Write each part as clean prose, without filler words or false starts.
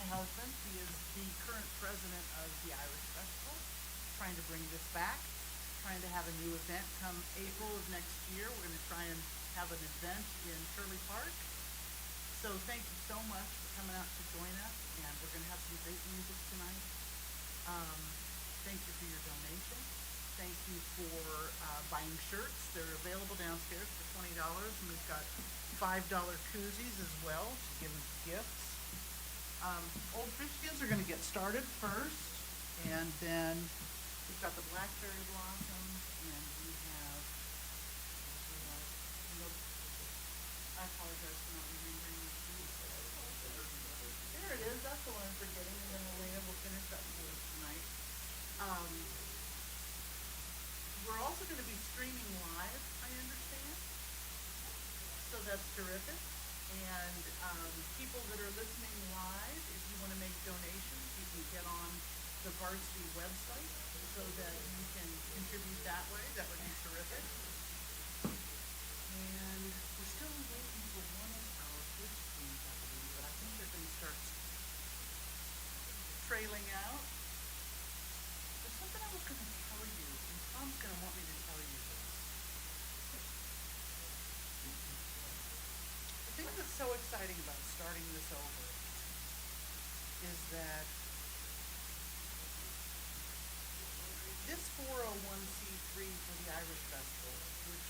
husband. He is the current president of the Irish Festival, trying to bring this back, trying to have a new event come April of next year. We're going to try and have an event in Shirley Park. So thank you so much for coming out to join us, and we're going to have some great music tonight. Thank you for your donation. Thank you for buying shirts. They're available downstairs for $20, and we've got $5 koozies as well to give as gifts. Old Fish Skins are going to get started first, and then we've got the blackberry blossoms, and we have, I apologize for not remembering this too. There it is, that's the one I'm forgetting, and then Elena will finish up for us tonight. We're also going to be streaming live, I understand, so that's terrific. And people that are listening live, if you want to make donations, you can get on the varsity website so that you can contribute that way. That would be terrific. And we're still waiting for one of our fish teams, I believe, but I think they're going to start trailing out. There's something I was going to tell you, and Tom's going to want me to tell you this. The thing that's so exciting about starting this over is that this 401c3 for the Irish Festival, which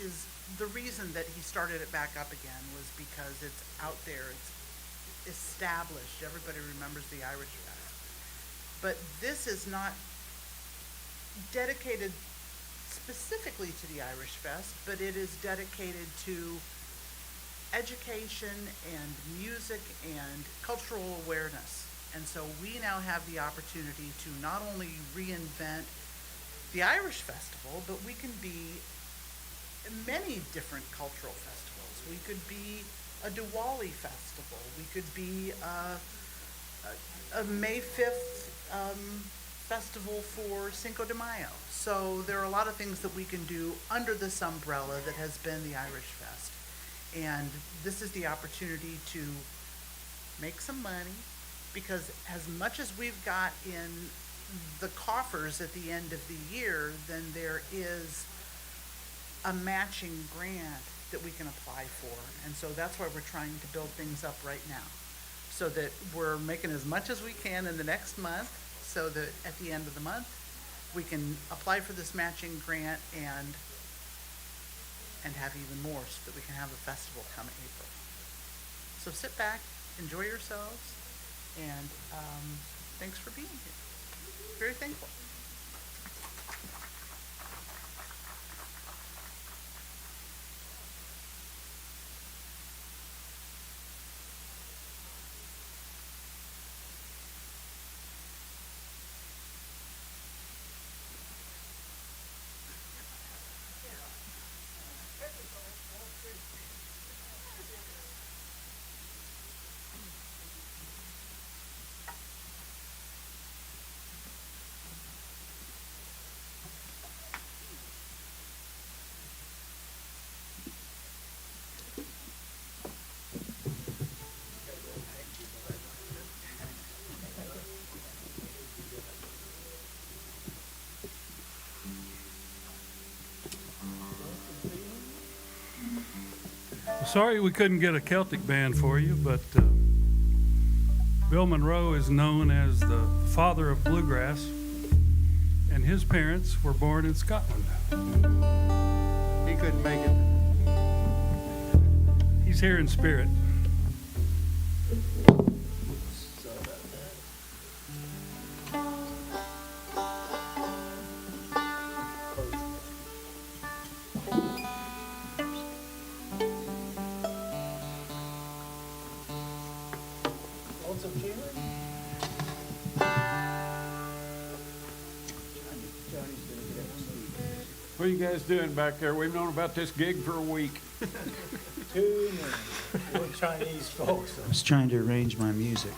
is the reason that he started it back up again, was because it's out there, it's established, everybody remembers the Irish Fest. But this is not dedicated specifically to the Irish Fest, but it is dedicated to education and music and cultural awareness. And so we now have the opportunity to not only reinvent the Irish Festival, but we can be many different cultural festivals. We could be a Diwali festival. We could be a May 5th festival for Cinco de Mayo. So there are a lot of things that we can do under this umbrella that has been the Irish Fest. And this is the opportunity to make some money, because as much as we've got in the coffers at the end of the year, then there is a matching grant that we can apply for. And so that's why we're trying to build things up right now, so that we're making as much as we can in the next month, so that at the end of the month, we can apply for this matching grant and have even more, so that we can have a festival come April. So sit back, enjoy yourselves, and thanks for being here. Very thankful. Sorry we couldn't get a Celtic band for you, but Bill Monroe is known as the father of bluegrass, and his parents were born in Scotland. He couldn't make it. He's here in spirit. Lonesome Feeling? What are you guys doing back there? We've known about this gig for a week. Tune in. We're Chinese folks. I was trying to arrange my music.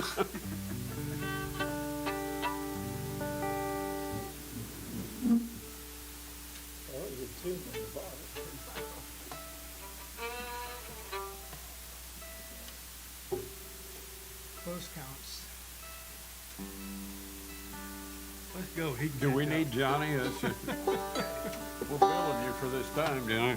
Oh, you tune in the bottom. post counts. Let's go. He can Do we catch up. need Johnny? We're billing you for this time, Johnny.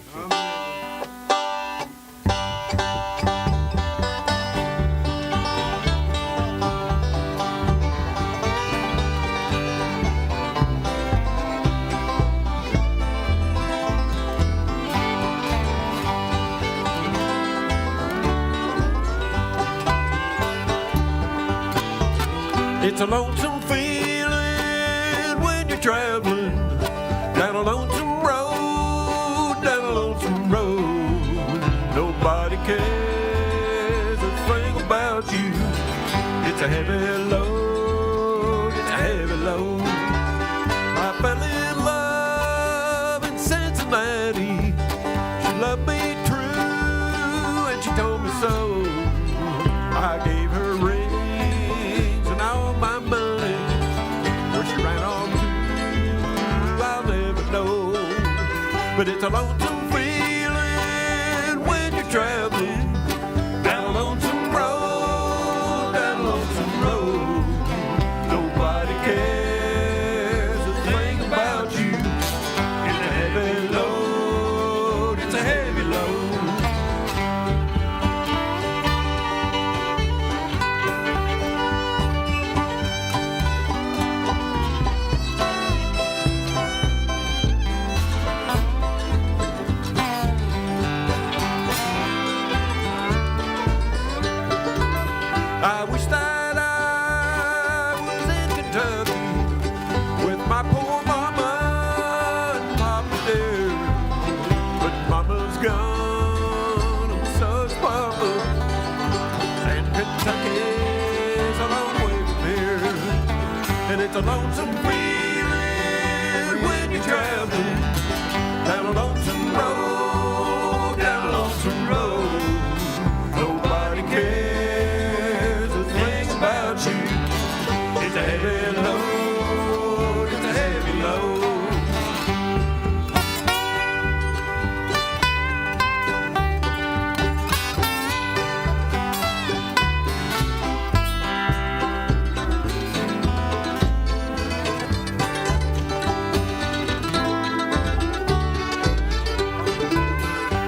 It's a lonesome feeling when you're traveling down a lonesome road, down a lonesome road. Nobody cares a thing about you. It's a heavy load, it's a heavy load. I fell in love in Cincinnati. She loved me true and she told me so. I gave her rings and all my money. Where she ran off to, I'll never know. But it's a lonesome feeling when you're traveling down a lonesome road, down a lonesome road. Nobody cares a thing about you. It's a heavy load, it's a heavy load. I wish that I was in Kentucky with my poor mama and papa dear. But mama's gone, and so's papa, and Kentucky's a long way from here. And it's a lonesome feeling when you're traveling down a lonesome road, down a lonesome road. Nobody cares a thing about you. It's a heavy load, it's a heavy load.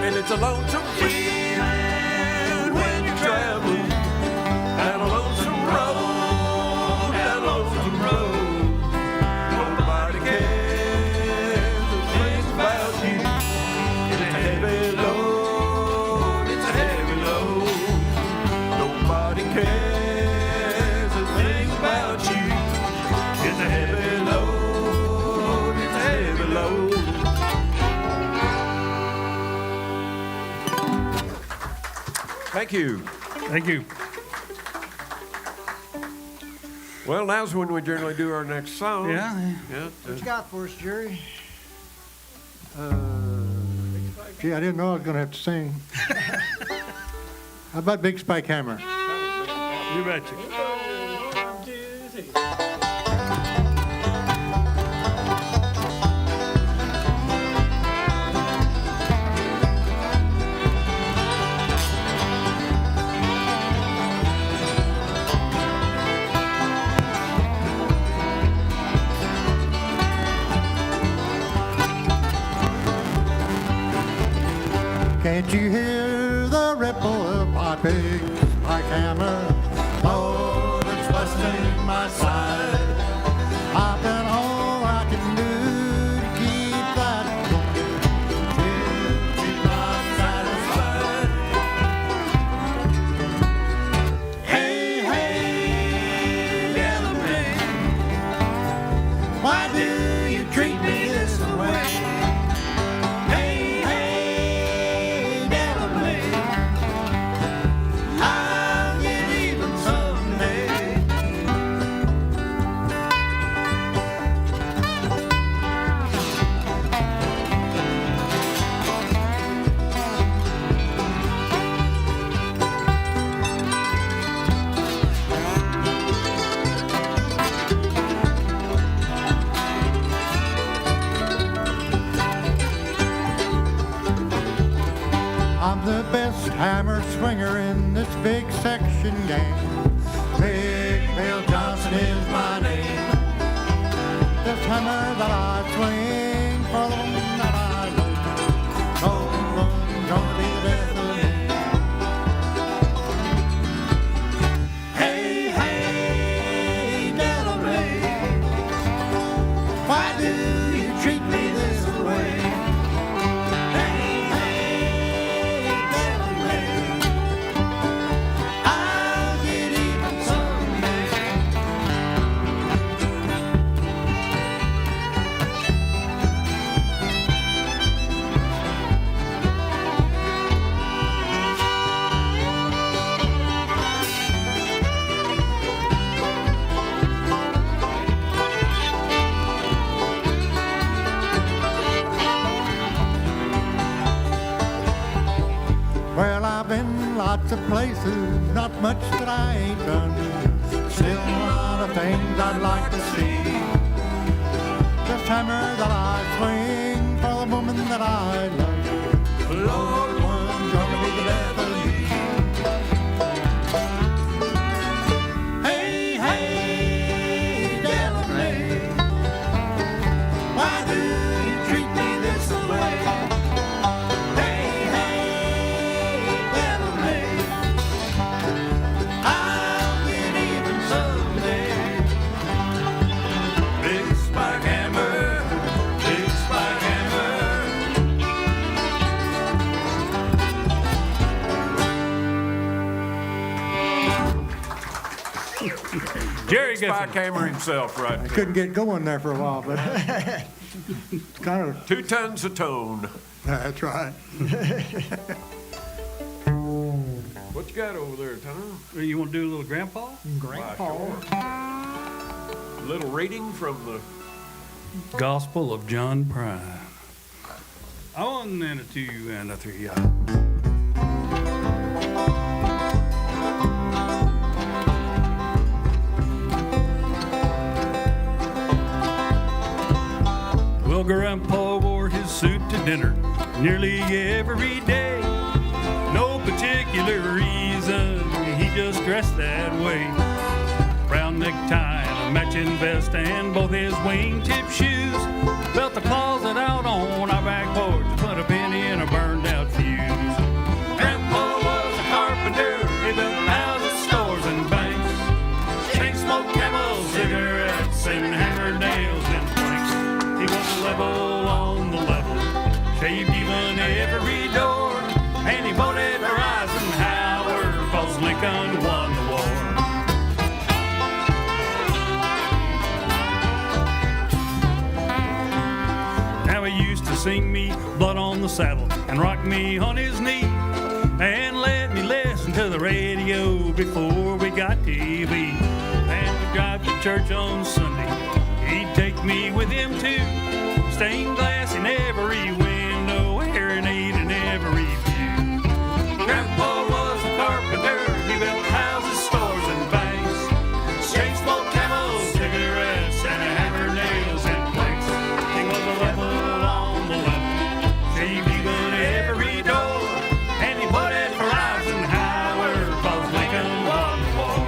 And it's a lonesome feeling when you're traveling down a lonesome road, down a lonesome road. Nobody cares a thing about you. It's a heavy load, it's a heavy load. Nobody cares a thing about you. It's a heavy load, it's a heavy load. Thank you. Thank you. Well, now's when we generally do our next song. Yeah. Yeah. What you got for us, Jerry? Gee, I didn't know I was gonna have to sing. How about Big Spike Hammer? You betcha. Can't you hear the ripple of my big spike hammer? Oh, it's busting my side. I've done all I can do to keep that going. Still, she's not satisfied. Hey, hey, yellow man, why do you treat me this way? I'll get even someday. I'm the best hammer swinger in this big section gang. Big Bill Johnson is my name. This hammer that I swing for the woman that I love, no one's gonna be the death of me. Hey, hey, Delaware, why do you treat me this way? Hey, hey, Delaware, I'll get even someday. Well, I've been lots of places, not much that I ain't done. Still a lot of things I'd like to see. This hammer that I swing for the woman that I love, Lord, one's gonna be the death of me. Hey, hey, Delaware, why do you treat me this way? Hey, hey, Delaware, I'll get even someday. Big spike hammer, big spike hammer. Jerry Spike Giffen. hammer himself right there. Couldn't get going there for a while, but it's kind of, 2 tons of tone. that's right. What you got over there, Tom? You want to do a little grandpa? Grandpa. A little reading from the Gospel of John Prine. A 1 and a 2 and a 3. Well, Grandpa wore his suit to dinner nearly every day. No particular reason, he just dressed that way. Brown necktie and a matching vest and both his wingtip shoes. Built the closet out on our back porch to put a penny in a burned out fuse. Grandpa was a carpenter, he built houses, stores, and banks. Chain smoked camels, cigarettes, and hammered nails and planks. He was level on the level, shaved even every door, and he voted for Eisenhower, 'cause Lincoln won the war. Now he used to sing me Blood on the Saddle and rock me on his knee and let me listen to the radio before we got TV. And we'd drive to church on Sunday, he'd take me with him too. Stained glass in every window, hearing aid in every view. Grandpa was a carpenter, he built houses, stores, and banks. Chain smoked camels, cigarettes, and hammered nails and planks. He was a level on the level, shaved even every door, and he voted for Eisenhower, 'cause Lincoln won the war.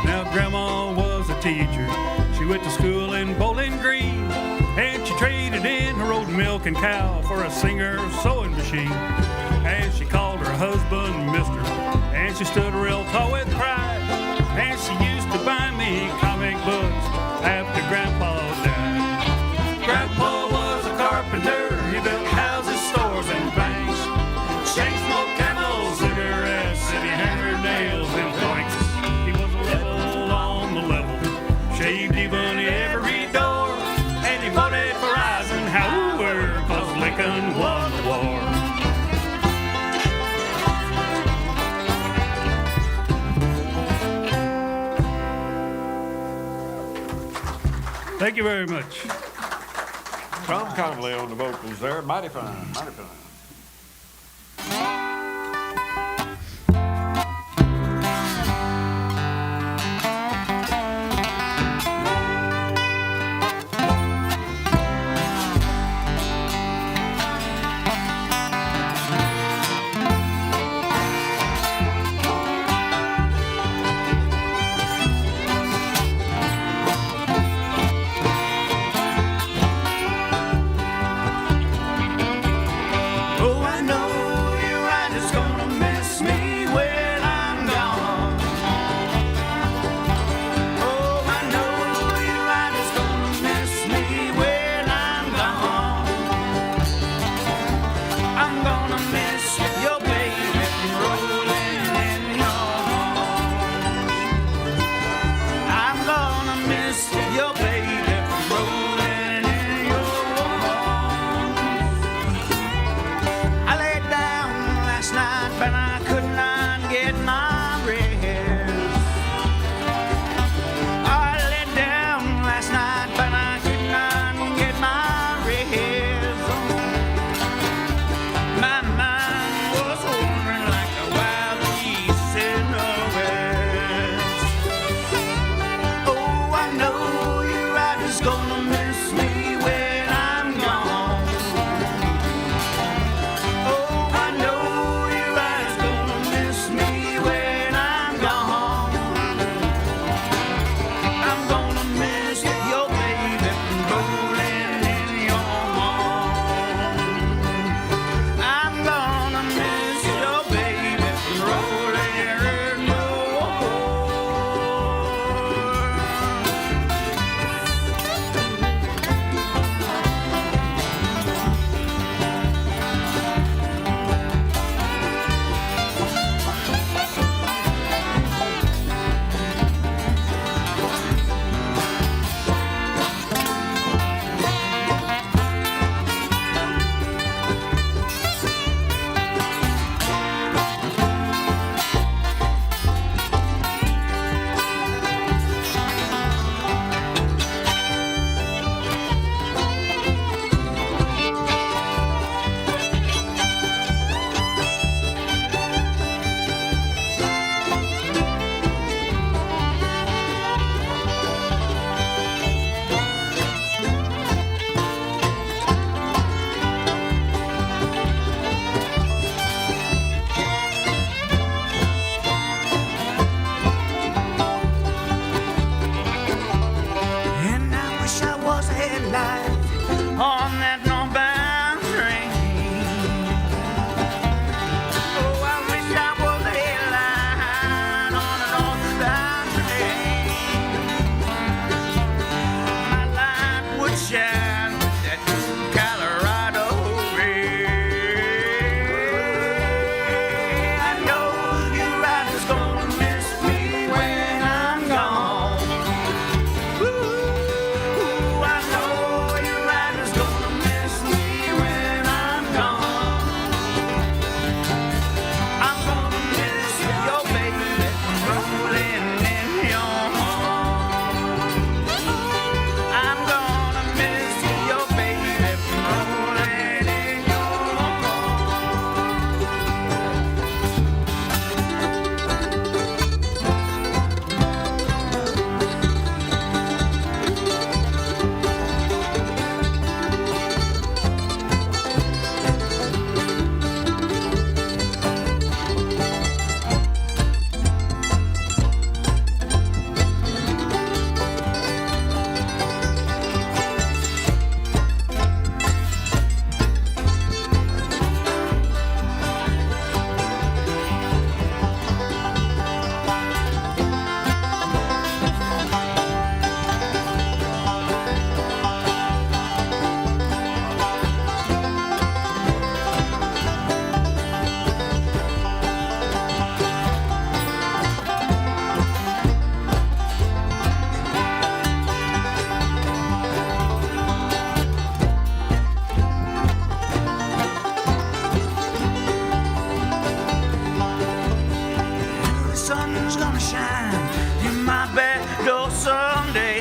Now Grandma was a teacher. She went to school in Bowling Green, and she traded in her old milk and cow for a Singer sewing machine. And she called her husband Mister, and she stood real tall with pride. And she used to buy me comic books after Grandpa died. Grandpa was a carpenter, he built houses, stores, and banks. Chain smoked camels, cigarettes, and he hammered nails and planks. He was a level on the level, shaved even every door, and he voted for Eisenhower, 'cause Lincoln won the war. Thank you very much. Tom Connolly on the vocals there. Mighty fine, mighty fine. Oh, I know you're right, it's gonna miss me when I'm gone. Oh, I know you're right, it's gonna miss me when I'm gone. I'm gonna miss your baby rolling in your arms. I'm gonna miss your baby rolling in your arms. I laid down last night, but I could not get my rest. I laid down last night, but I could not get my rest. My mind was wandering like a wild geese in the west. Oh, I know you're right, it's gonna miss me when I'm gone. Oh, I know you're right, it's gonna miss me when I'm gone. I'm gonna miss your baby rolling in your arms. I'm gonna miss your baby rolling in your And I wish I was a headlight on that northbound train. Oh, I wish I was a headlight on a northbound train. My light would shine with that Colorado ray. I know you're right, it's gonna miss me when I'm gone. Ooh, I know you're right, it's gonna miss me when I'm gone. I'm gonna miss your baby rolling in your arms. I'm gonna miss your baby rolling in your sun's gonna shine in my back door someday.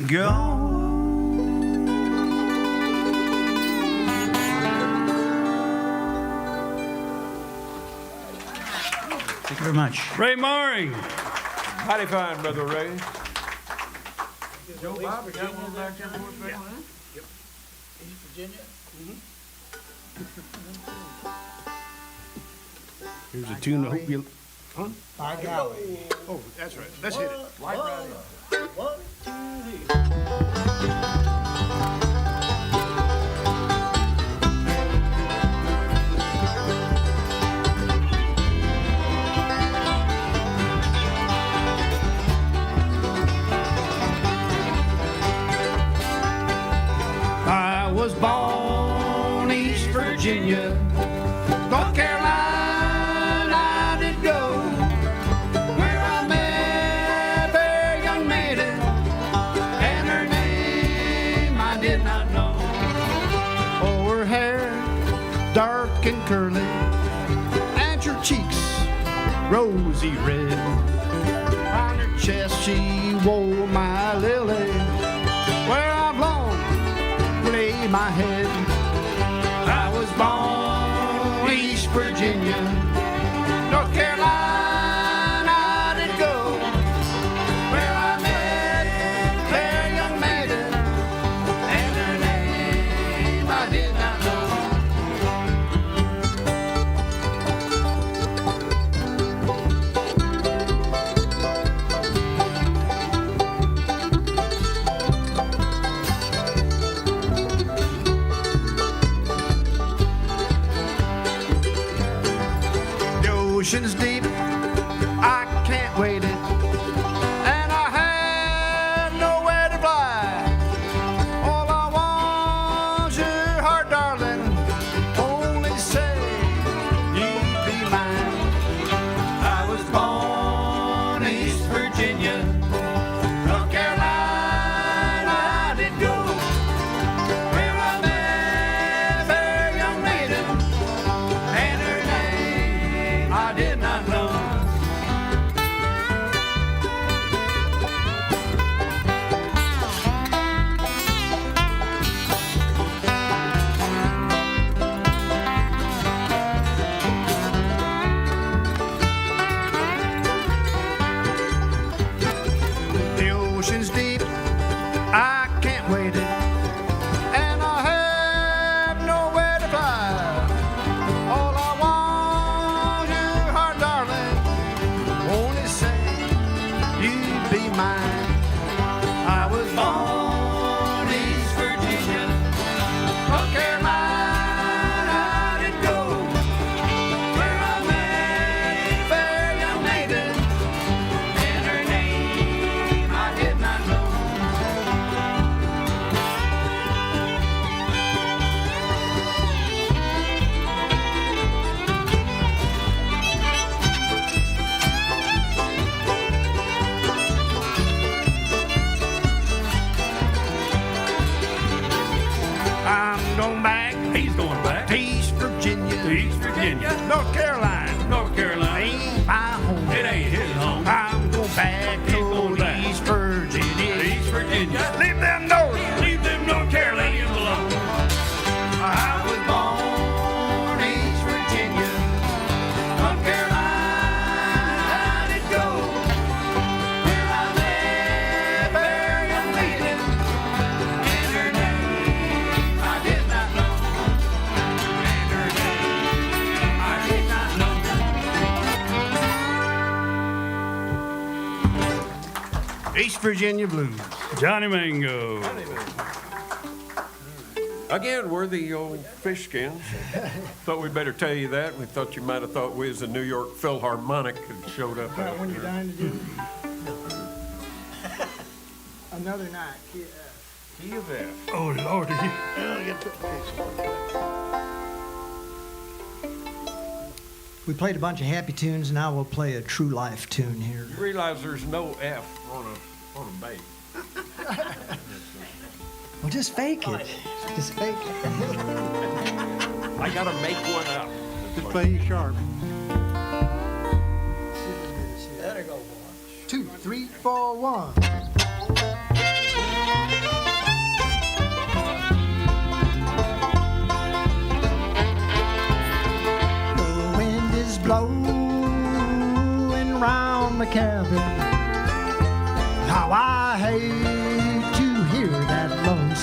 gone. Thank you very much. Ray Maury. Mighty fine, Brother Ray. Joe Bob, you got one back there for us, baby? Here's a tune I hope you. By golly. Oh, that's right. Let's hit it. Right right in. I was born East Virginia, North Carolina I did go, where I met a fair young maiden, and her name I did not know. Oh, her hair dark and curly, and her cheeks rosy red. On her chest she wore my lily, where I've long lay my head. I was born East Virginia, North Carolina I did go, where I met a fair young maiden, and her name I did not know. The ocean's deep, I can't wade it, and I have nowhere to fly. All I want's your heart, darling, only say you'd be mine. I was born East Virginia, North Carolina I did go, where I met a fair young maiden, and her name I did not know. The ocean's deep, I can't wade it, and I have nowhere to fly. All I want, your heart, darling, only say you'd be mine. I was born East Virginia, North Carolina I did go, where I met a fair young maiden, and her name I did not know. I'm going back He's going back. to East Virginia, East Virginia. North Carolina. North Carolina. Ain't my home. It ain't his home. I'm going back He's going to back. East Virginia. East Virginia. Leave them North. Leave them North Carolinians alone. I was born East Virginia, North Carolina I did go, where I met a fair young maiden, and her name I did not know. And her name I did not know. East Virginia Blues. Johnny Mango. Again, we're the old fish skins. Thought we'd better tell you that. We thought you might have thought we was the New York Philharmonic had showed up. out When you're there. dying to do another night, KF. Key of F. Oh, Lordy. We played a bunch of happy tunes, now we'll play a true life tune here. You realize there's no F on a bass. Well, just fake it. Just fake it. I gotta make one up. Just play E sharp. 2, 3, 4, 1.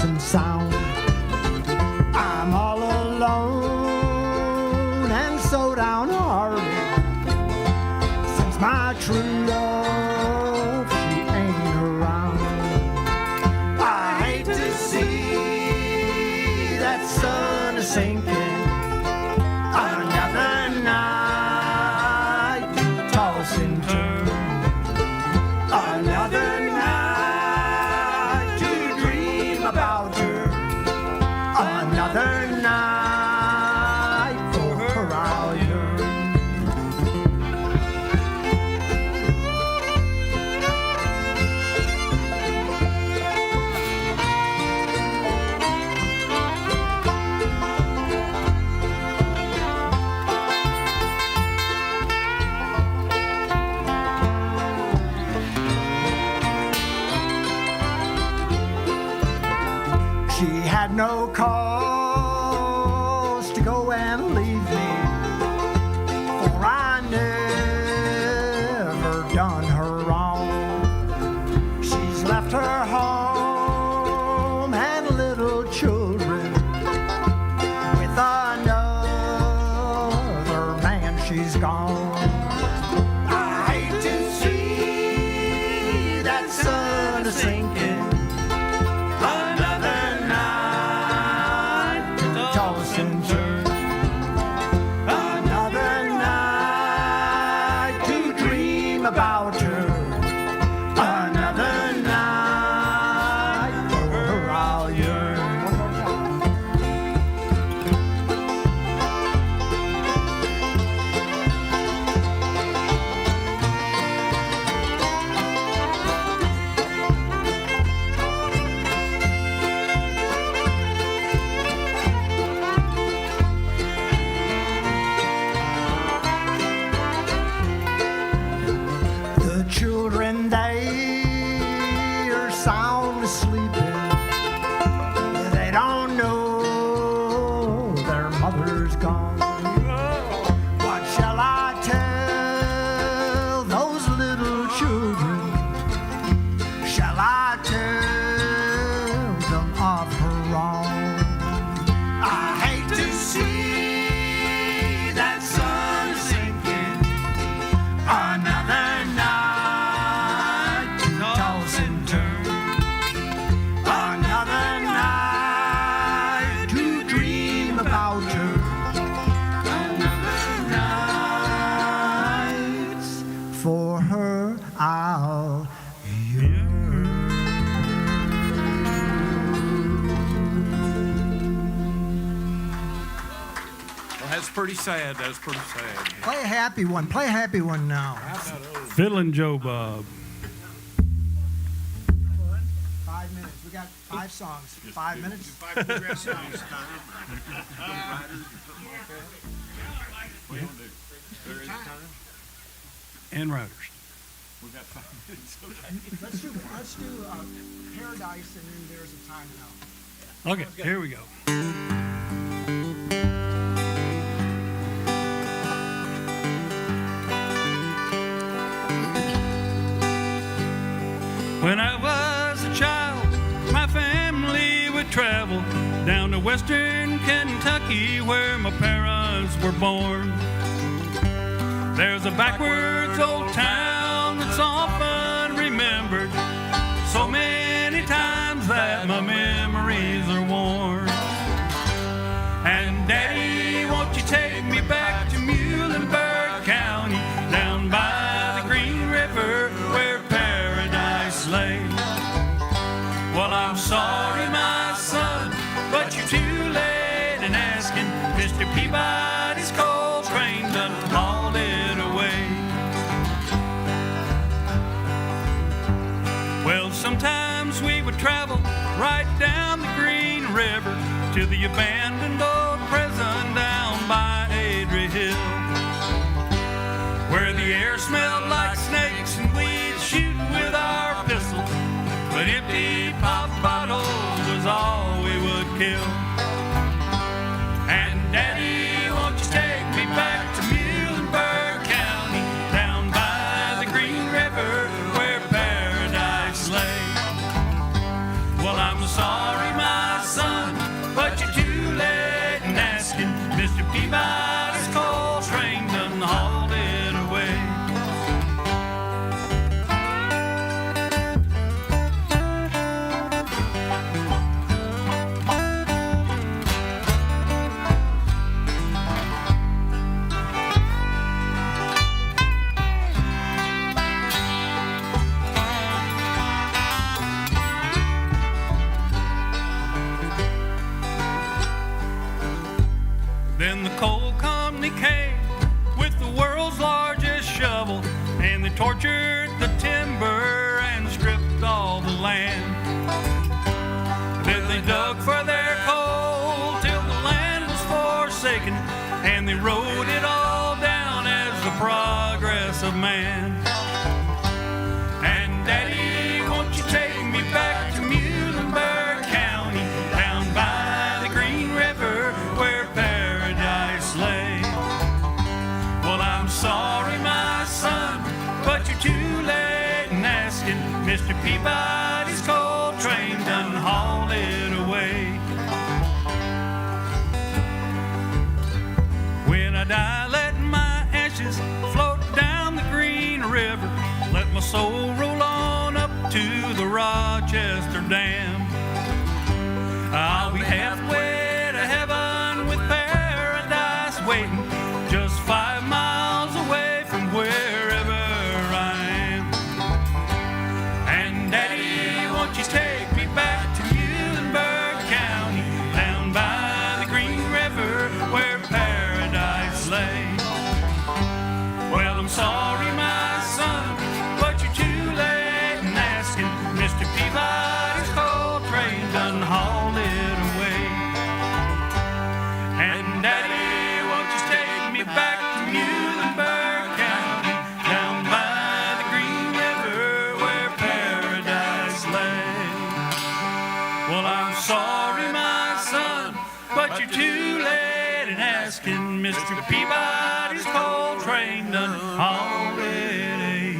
and sound. I'm all alone and so downhearted since my true love, she ain't around. I hate to see that sun is sinking. Another night to toss and turn. Another night to dream about her. Another night for her I'll yearn. She had no cause to go and leave me, for I never done her wrong. She's left her home and little children with another man. She's gone. I hate to see that sun is sinking. Another night to toss and turn. Another night to dream about her. Another night for her I'll yearn. The children, they are sound asleep. They don't know their mother's gone. What shall I tell those little children? Shall I tell them of her wrong? I hate to see that sun sinking. Another night to toss and turn. Another night to dream about her. Another night for her I'll yearn. Well, that's pretty sad. That's pretty sad. Play a happy one. Play a happy one now. Fiddlin' Joe Bob. 5 minutes. We got 5 songs. 5 minutes. What do you want to do? There is time? And Riders. We got 5 minutes. Okay. Let's do Paradise and then There's a Time Now. Okay, here we go. When I was a child, my family would travel down to western Kentucky where my parents were born. There's a backwards old town that's often remembered so many times that my memories are worn. And Daddy, won't you take me back to Muhlenberg County, down by the Green River where paradise lay? Well, I'm sorry, my son, but you're too late in asking. Mr. Peabody's coal train done hauled it away. Well, sometimes we would travel right down the Green River to the abandoned old prison down by Adria Hill, where the air smelled like snakes and we'd shoot with our pistols, but empty pop bottles was all we would kill. And Daddy, won't you take me back to Muhlenberg County, down by the Green River where paradise lay? Well, I'm sorry, my tortured the timber and stripped all the land. Then they dug for their coal till the land was forsaken, and they wrote it all down as the progress of man. And Daddy, won't you take me back to Muhlenberg County, down by the Green River where paradise lay? Well, I'm sorry, my son, but you're too late in asking. Mr. Peabody's coal train done hauled it away. When I die, let my ashes float down the Green River. Let my soul roll on up to the Rochester Dam. I'll be halfway to heaven with paradise waiting, just 5 miles away from wherever I am. And Daddy, won't you take me back to Muhlenberg County, down by the Green River where paradise lay? Well, I'm sorry, my son, but you're too late in asking. Mr. Peabody's coal train done hauled it away. And Daddy, won't you take me back to Muhlenberg County, down by the Green River where paradise lay? Well, I'm sorry, my son, but you're too late in asking. Mr. Peabody's coal train done hauled it away.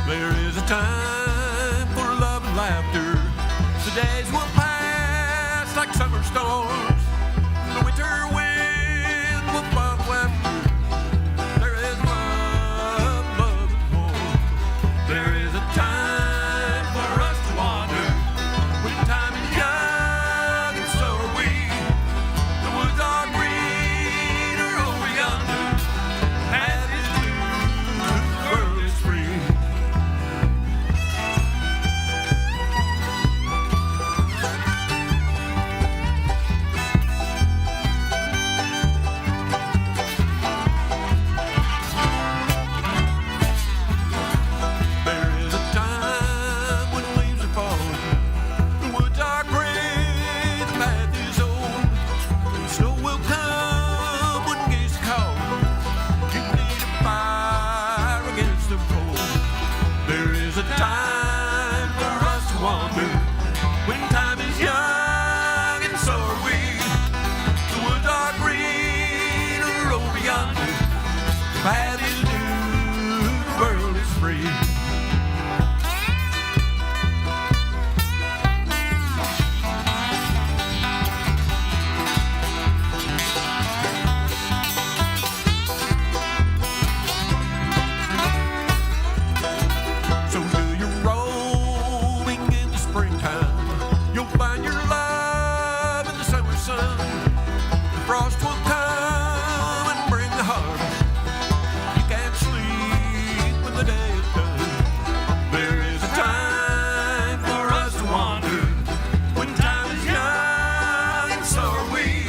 There is a time for love and laughter. The days will pass like summer storms. The winter wind will follow after. There is love, love and more. There is a time for us to wander. When time is young and so are we. The woods are greener over yonder. Path is blue, the world is free. There is a time when leaves are falling, the woods are gray, the path is old, the snow will come when geese call. You need a fire against the cold. There is a time for us to wander, when time is young and so are we. The woods are greener over yonder, the path is new, the world is free. So do your rolling in the springtime. You'll find your love in the summer sun. The frost will come and bring the harvest. You can't sleep when the day is done. There is a time for us to wander, when time is young and so are we.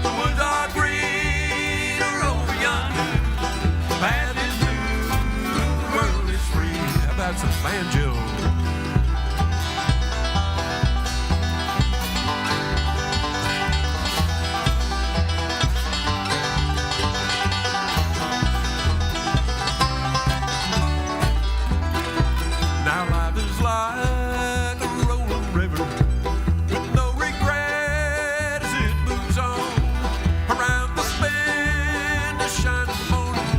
The woods are greener over yonder. The path is new, the world is free. How about some banjo? Now life is like a rolling river, with no regret as it moves on. Around the bend, a shining morning,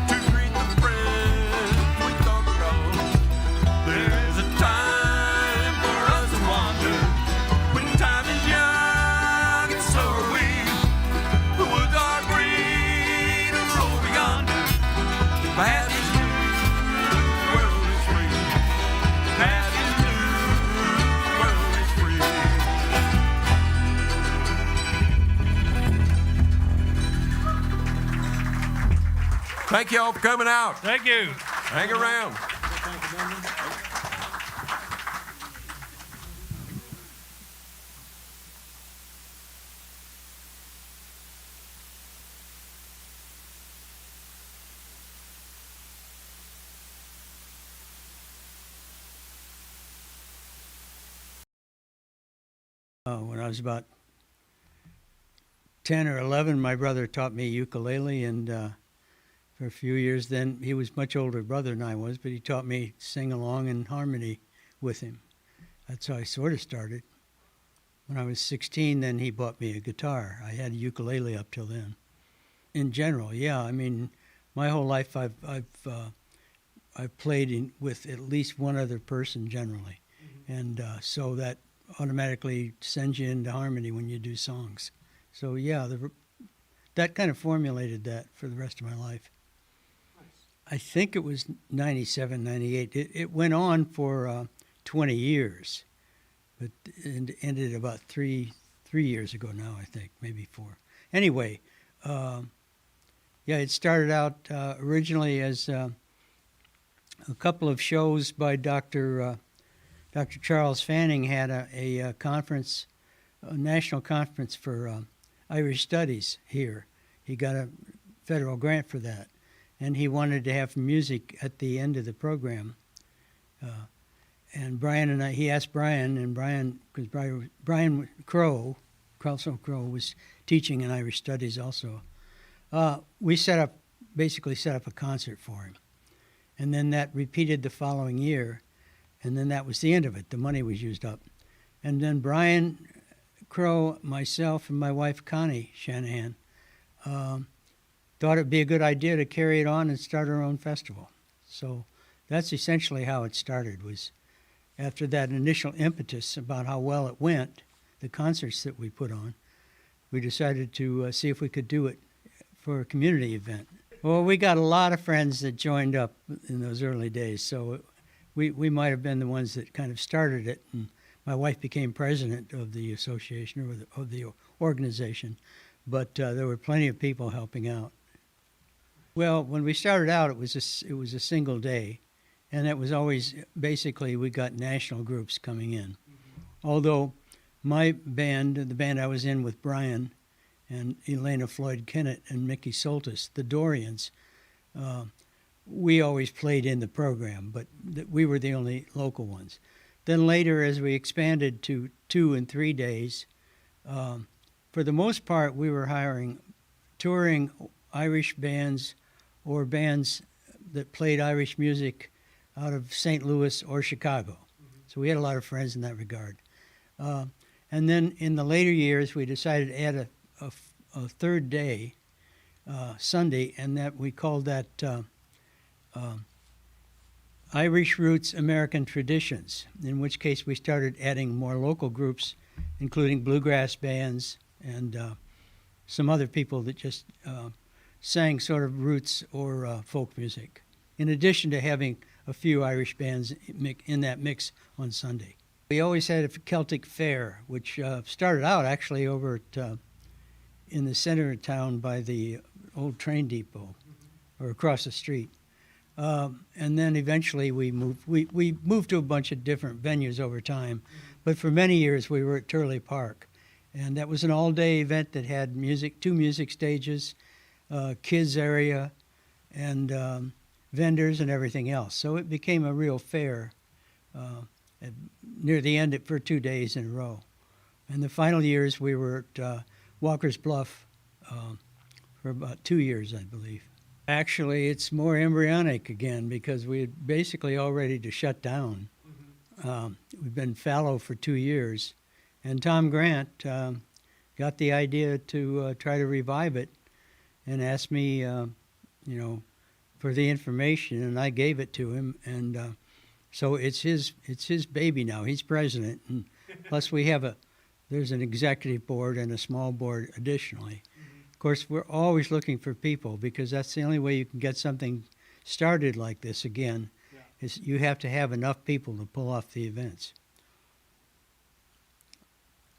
to greet the friends we thought were gone. There is a time for us to wander, when time is young and so are we. The woods are greener over yonder. The path is new, the world is free. Path is new, the world is free. Thank you all for coming out. Thank you. Hang around. Thank you, Brendan. when I was about 10 or 11, my brother taught me ukulele, and for a few years then, he was much older brother than I was, but he taught me to sing along in harmony with him. That's how I sort of started. When I was 16, then he bought me a guitar. I had a ukulele up till then. In general, yeah, I mean, my whole life I've played with at least one other person generally, and so that automatically sends you into harmony when you do songs. So yeah, that kind of formulated that for the rest of my life. I think it was 97, 98. It went on for 20 years, but it ended about three years ago now, I think, maybe 4. Anyway, yeah, it started out originally as a couple of shows by Dr. Charles Fanning had a conference, a national conference for Irish Studies here. He got a federal grant for that, and he wanted to have music at the end of the program. And Brian and he asked Brian, and because Brian Crow was teaching in Irish Studies also. We basically set up a concert for him. And then that repeated the following year, and then that was the end of it. The money was used up. And then Brian Crow, myself, and my wife Connie Shanahan thought it'd be a good idea to carry it on and start our own festival. So that's essentially how it started, was after that initial impetus about how well it went, the concerts that we put on, we decided to see if we could do it for a community event. Well, we got a lot of friends that joined up in those early days, so we might have been the ones that kind of started it, and my wife became president of the association or of the organization, but there were plenty of people helping out. Well, when we started out, it was a single day, and it was always basically we got national groups coming in. Although my band, the band I was in with Brian and Elena Floyd Kennett and Mickey Soltis, the Dorians, we always played in the program, but we were the only local ones. Then later, as we expanded to 2 and 3 days, for the most part, we were hiring touring Irish bands or bands that played Irish music out of St. Louis or Chicago. So we had a lot of friends in that regard. And then in the later years, we decided to add a third day, Sunday, and that we called that Irish Roots American Traditions, in which case we started adding more local groups, including bluegrass bands and some other people that just sang sort of roots or folk music, in addition to having a few Irish bands in that mix on Sunday. We always had a Celtic fair, which started out actually over at, in the center of town by the old train depot, or across the street. And then eventually we moved to a bunch of different venues over time, but for many years we were at Turley Park, and that was an all-day event that had music, 2 music stages, kids area, and vendors and everything else. So it became a real fair near the end for 2 days in a row. And the final years we were at Walker's Bluff for about 2 years, I believe. Actually, it's more embryonic again because we had basically all ready to shut down. We've been fallow for 2 years, and Tom Grant got the idea to try to revive it and asked me, for the information, and I gave it to him, and so it's his baby now. He's president, and plus there's an executive board and a small board additionally. Of course, we're always looking for people because that's the only way you can get something started like this again, is you have to have enough people to pull off the events.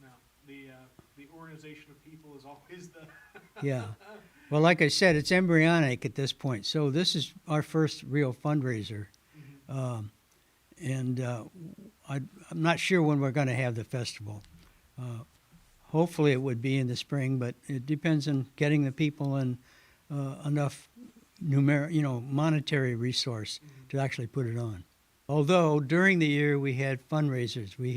Now, the organization of people is always the... Yeah. Well, like I said, it's embryonic at this point. So this is our first real fundraiser. And I'm not sure when we're going to have the festival. Hopefully it would be in the spring, but it depends on getting the people and enough monetary resource to actually put it on. Although during the year we had fundraisers. We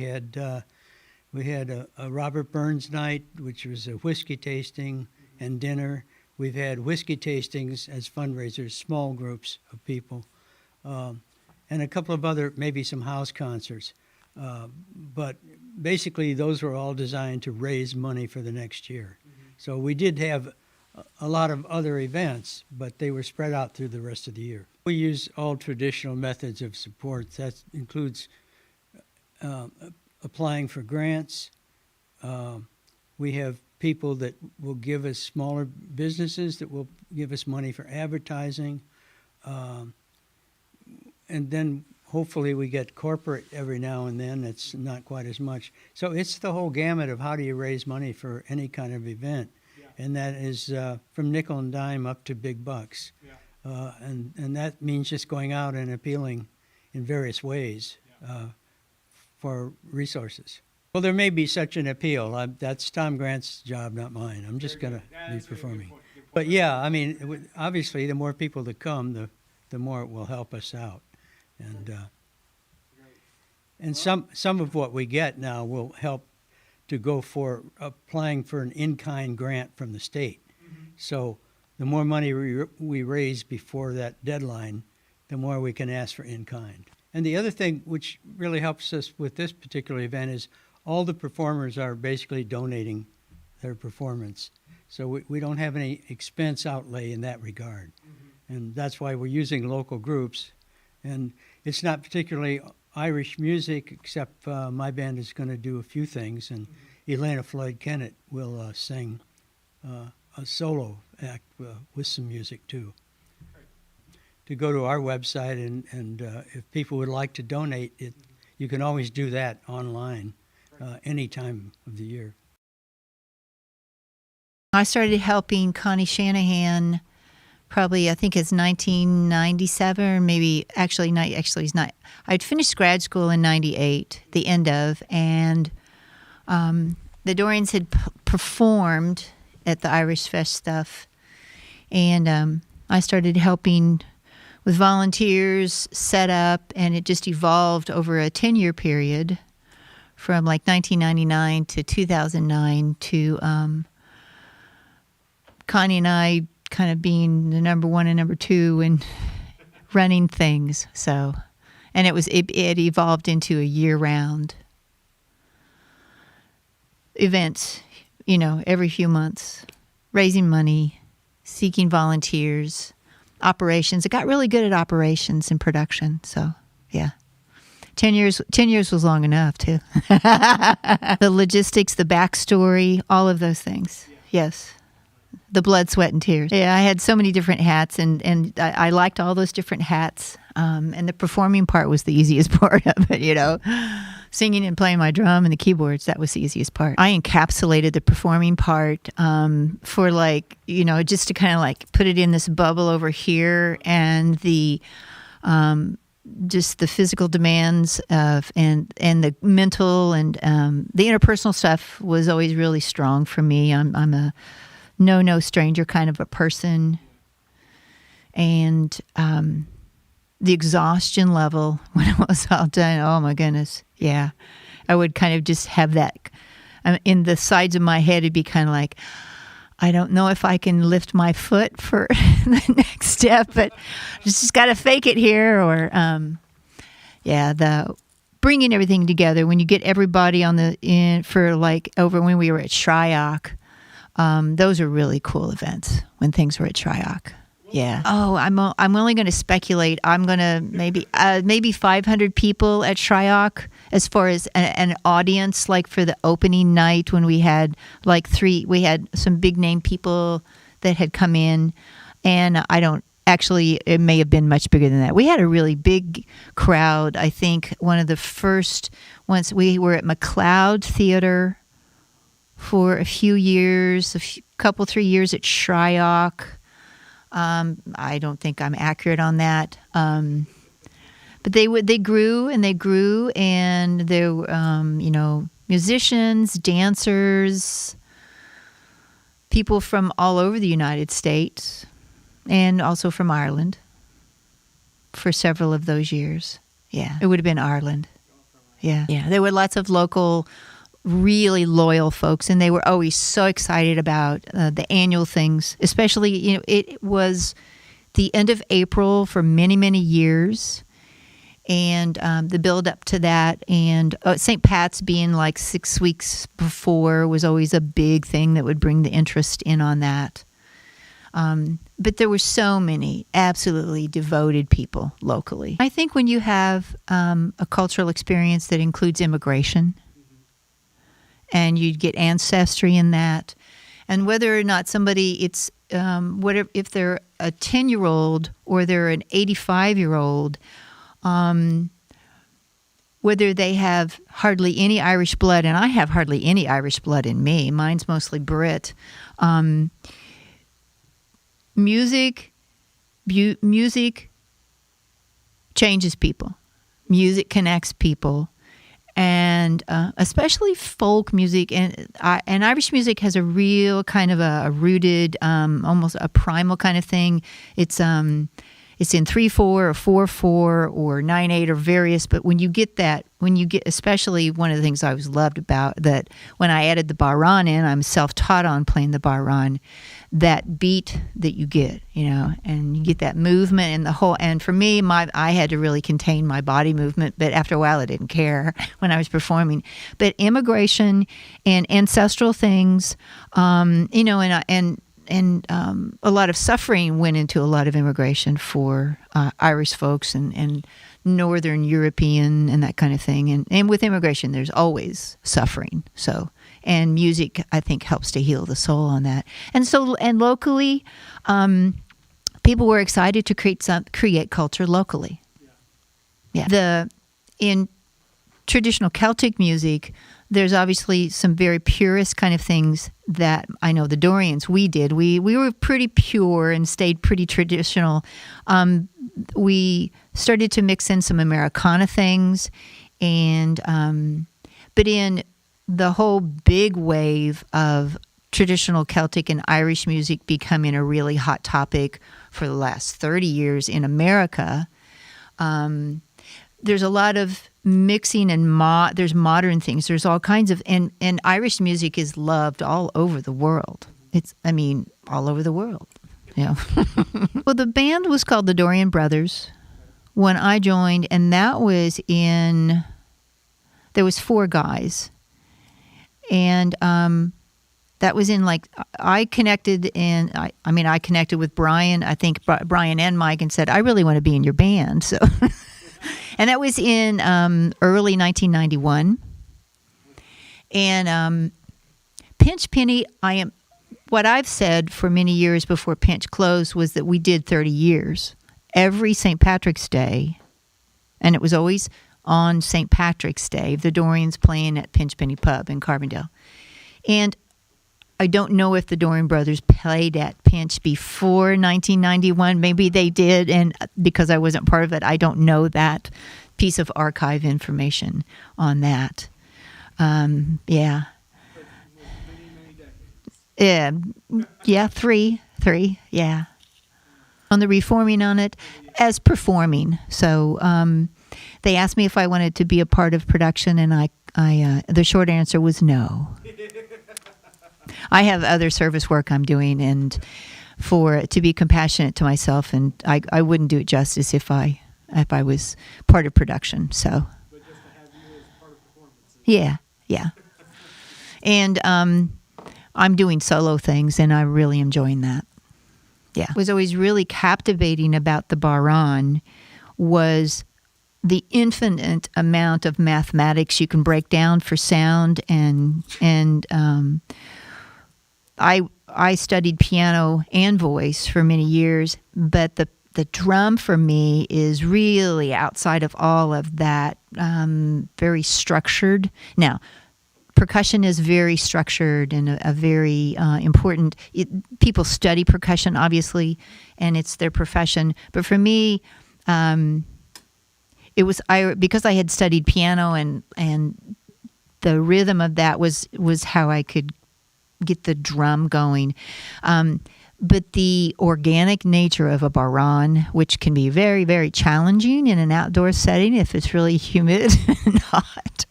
We had a Robert Burns night, which was a whiskey tasting and dinner. We've had whiskey tastings as fundraisers, small groups of people, and a couple of other, maybe some house concerts. But basically, those were all designed to raise money for the next year. So we did have a lot of other events, but they were spread out through the rest of the year. We use all traditional methods of support. That includes applying for grants. We have people that will give us, smaller businesses that will give us money for advertising. And then hopefully we get corporate every now and then. It's not quite as much. So it's the whole gamut of how do you raise money for any kind of event. Yeah. And that is from nickel and dime up to big bucks. Yeah. And that means just going out and appealing in various ways for resources. Well, there may be such an appeal. That's Tom Grant's job, not mine. I'm just going to be performing. But yeah, I mean, obviously, the more people that come, the more it will help us out. And some of what we get now will help to go for applying for an in-kind grant from the state. So the more money we raise before that deadline, the more we can ask for in-kind. And the other thing which really helps us with this particular event is all the performers are basically donating their performance. So we don't have any expense outlay in that regard. And that's why we're using local groups. And it's not particularly Irish music, except my band is going to do a few things. And Elena Floyd Kennett will sing a solo act with some music, too. To go to our website, and if people would like to donate, you can always do that online any time of the year. I started helping Connie Shanahan probably, I think it's 1997, or maybe actually it's not. I'd finished grad school in 98, the end of, and the Dorians had performed at the Irish Fest stuff, and I started helping with volunteers, set up, and it just evolved over a 10-year period from like 1999 to 2009 to Connie and I kind of being the number one and number two and running things. So, and it evolved into a year-round events, every few months, raising money, seeking volunteers, operations. It got really good at operations and production. So, yeah. 10 years was long enough, too. The logistics, the backstory, all of those things. Yes. The blood, sweat, and tears. Yeah, I had so many different hats, and I liked all those different hats. And the performing part was the easiest part of it, Singing and playing my drum and the keyboards, that was the easiest part. I encapsulated the performing part for just to kind of put it in this bubble over here, and the just the physical demands of and the mental and the interpersonal stuff was always really strong for me. I'm a no stranger kind of a person, and the exhaustion level when it was all done, oh my goodness, yeah, I would kind of just have that in the sides of my head. It'd be kind of like, I don't know if I can lift my foot for the next step, but just got to fake it here. Or, the bringing everything together when you get everybody over when we were at Shryock. Those are really cool events when things were at Shryock. Yeah. Oh, I'm only going to speculate. I'm going to maybe 500 people at Shryock as far as an audience, like for the opening night when we had we had some big name people that had come in, and it may have been much bigger than that. We had a really big crowd. I think one of the first ones, we were at McLeod Theater for a few years, 3 years at Shryock. I don't think I'm accurate on that. But they grew, and there were, musicians, dancers, people from all over the United States, and also from Ireland for several of those years. Yeah, it would have been Ireland. Yeah. There were lots of local really loyal folks, and they were always so excited about the annual things. Especially, it was the end of April for many, many years, and the build up to that, and St. Pat's being like 6 weeks before was always a big thing that would bring the interest in on that. But there were so many absolutely devoted people locally. I think when you have a cultural experience that includes immigration, and you'd get ancestry in that, and whether or not somebody, it's whatever, if they're a 10-year-old or they're an 85-year-old, whether they have hardly any Irish blood, and I have hardly any Irish blood in me, mine's mostly Brit. Music changes people. Music connects people, and especially folk music, and Irish music has a real kind of a rooted, almost a primal kind of thing. It's in 3/4 or 4/4 or 9/8 or various. But when you get, especially one of the things I always loved about that, when I added the baran in, I'm self-taught on playing the baran, that beat that you get, and you get that movement and the whole. And for me, I had to really contain my body movement, but after a while, I didn't care when I was performing. But immigration and ancestral things, and a lot of suffering went into a lot of immigration for Irish folks and Northern European and that kind of thing. And with immigration, there's always suffering. So, and music, I think, helps to heal the soul on that. And so, and locally, people were excited to create culture locally. Yeah. In traditional Celtic music, there's obviously some very purist kind of things that I know the Dorians, we did. We were pretty pure and stayed pretty traditional. We started to mix in some Americana things, and but in the whole big wave of traditional Celtic and Irish music becoming a really hot topic for the last 30 years in America, there's a lot of mixing and there's modern things. There's all kinds of, and Irish music is loved all over the world. All over the world. Yeah. Well, the band was called the Dorian Brothers when I joined, and that was there was 4 guys. And that was I connected I connected with Brian, I think Brian and Mike, and said, I really want to be in your band. So, and that was in early 1991. And Pinch Penny, what I've said for many years before Pinch closed was that we did 30 years. Every St. Patrick's Day, and it was always on St. Patrick's Day, the Dorians playing at Pinch Penny Pub in Carbondale. And I don't know if the Dorian Brothers played at Pinch before 1991. Maybe they did, and because I wasn't part of it, I don't know that piece of archive information on that. Yeah. Yeah, three, yeah. On the reforming on it as performing. So they asked me if I wanted to be a part of production, and I the short answer was no. I have other service work I'm doing, and to be compassionate to myself, and I wouldn't do it justice if I was part of production. So, but just to have you as part of performances. Yeah, and I'm doing solo things, and I'm really enjoying that. Yeah, what was always really captivating about the Baran was the infinite amount of mathematics you can break down for sound, and I studied piano and voice for many years, but the drum for me is really outside of all of that, very structured. Now, percussion is very structured and a very important. People study percussion, obviously, and it's their profession. But for me, it was because I had studied piano, and the rhythm of that was how I could get the drum going. But the organic nature of a baran, which can be very, very challenging in an outdoor setting if it's really humid and hot.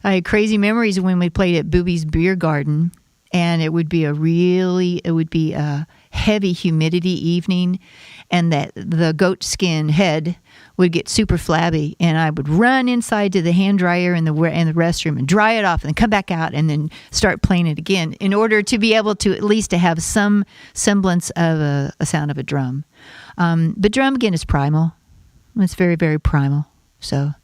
I had crazy memories when we played at Booby's Beer Garden, and it would be a heavy humidity evening, and that the goat skin head would get super flabby, and I would run inside to the hand dryer in the restroom and dry it off, and then come back out and then start playing it again in order to be able to at least to have some semblance of a sound of a drum. But drum again is primal. It's very, very primal. So.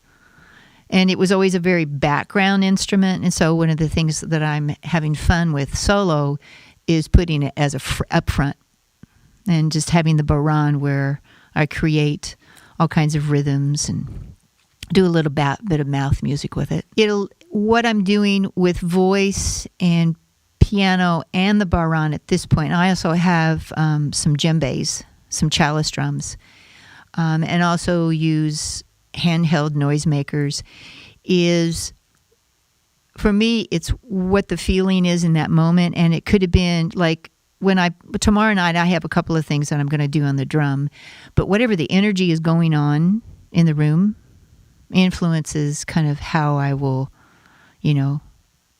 And it was always a very background instrument. And so one of the things that I'm having fun with solo is putting it as up front and just having the baran where I create all kinds of rhythms and do a little bit of mouth music with it. What I'm doing with voice and piano and the baran at this point, I also have some djembes, some chalice drums, and also use handheld noisemakers. Is for me, it's what the feeling is in that moment. And it could have been like tomorrow night I have a couple of things that I'm going to do on the drum, but whatever the energy is going on in the room influences kind of how I will,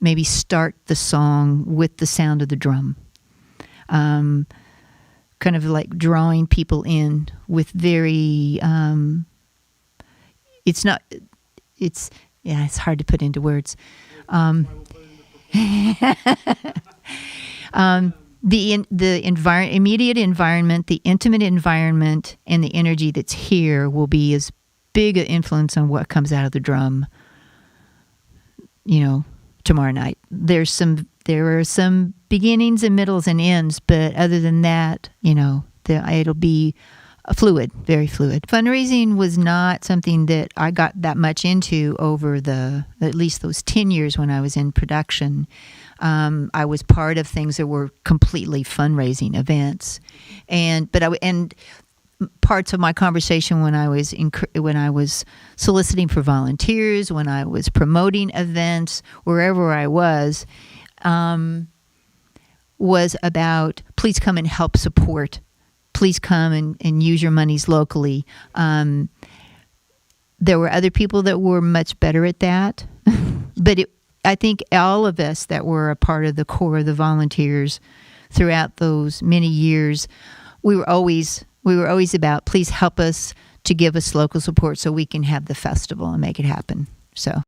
maybe start the song with the sound of the drum. Kind of like drawing people in with very, it's hard to put into words. The immediate environment, the intimate environment, and the energy that's here will be as big an influence on what comes out of the drum, tomorrow night. There are some beginnings and middles and ends, but other than that, it'll be fluid, very fluid. Fundraising was not something that I got that much into over at least those 10 years when I was in production. I was part of things that were completely fundraising events, and parts of my conversation when I was soliciting for volunteers, when I was promoting events, wherever I was about please come and help support. Please come and use your monies locally. There were other people that were much better at that, but I think all of us that were a part of the core of the volunteers throughout those many years, we were always about please help us to give us local support so we can have the festival and make it happen. So.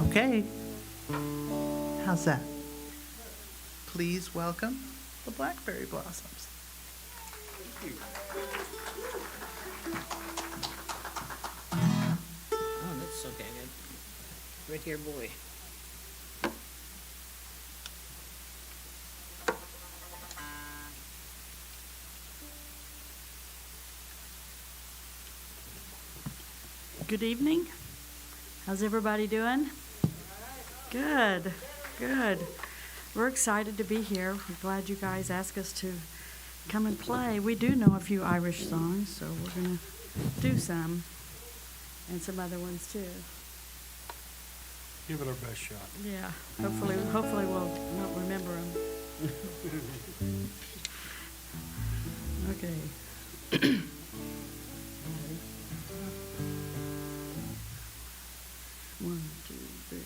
Okay. How's that? Please welcome the Blackberry Blossoms. Oh, that's okay, good. Right here, boy. Good evening. How's everybody doing? Good, good. We're excited to be here. We're glad you guys asked us to come and play. We do know a few Irish songs, so we're going to do some, and some other ones too. Give it our best shot. Yeah, hopefully we'll not remember them. Okay. One, two, three.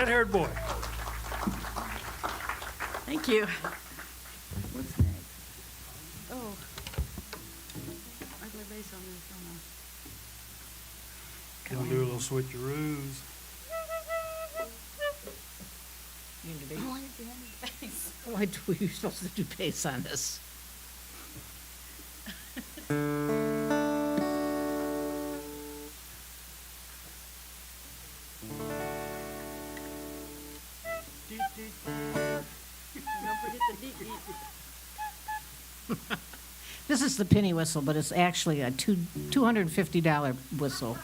red-haired boy. Thank you. What's next? Oh. Regular bass on this, Gonna do a little switcheroos. You can do bass. Why were you supposed to do bass on this? Don't forget the deep beat. This is the penny whistle, but it's actually a $250 whistle.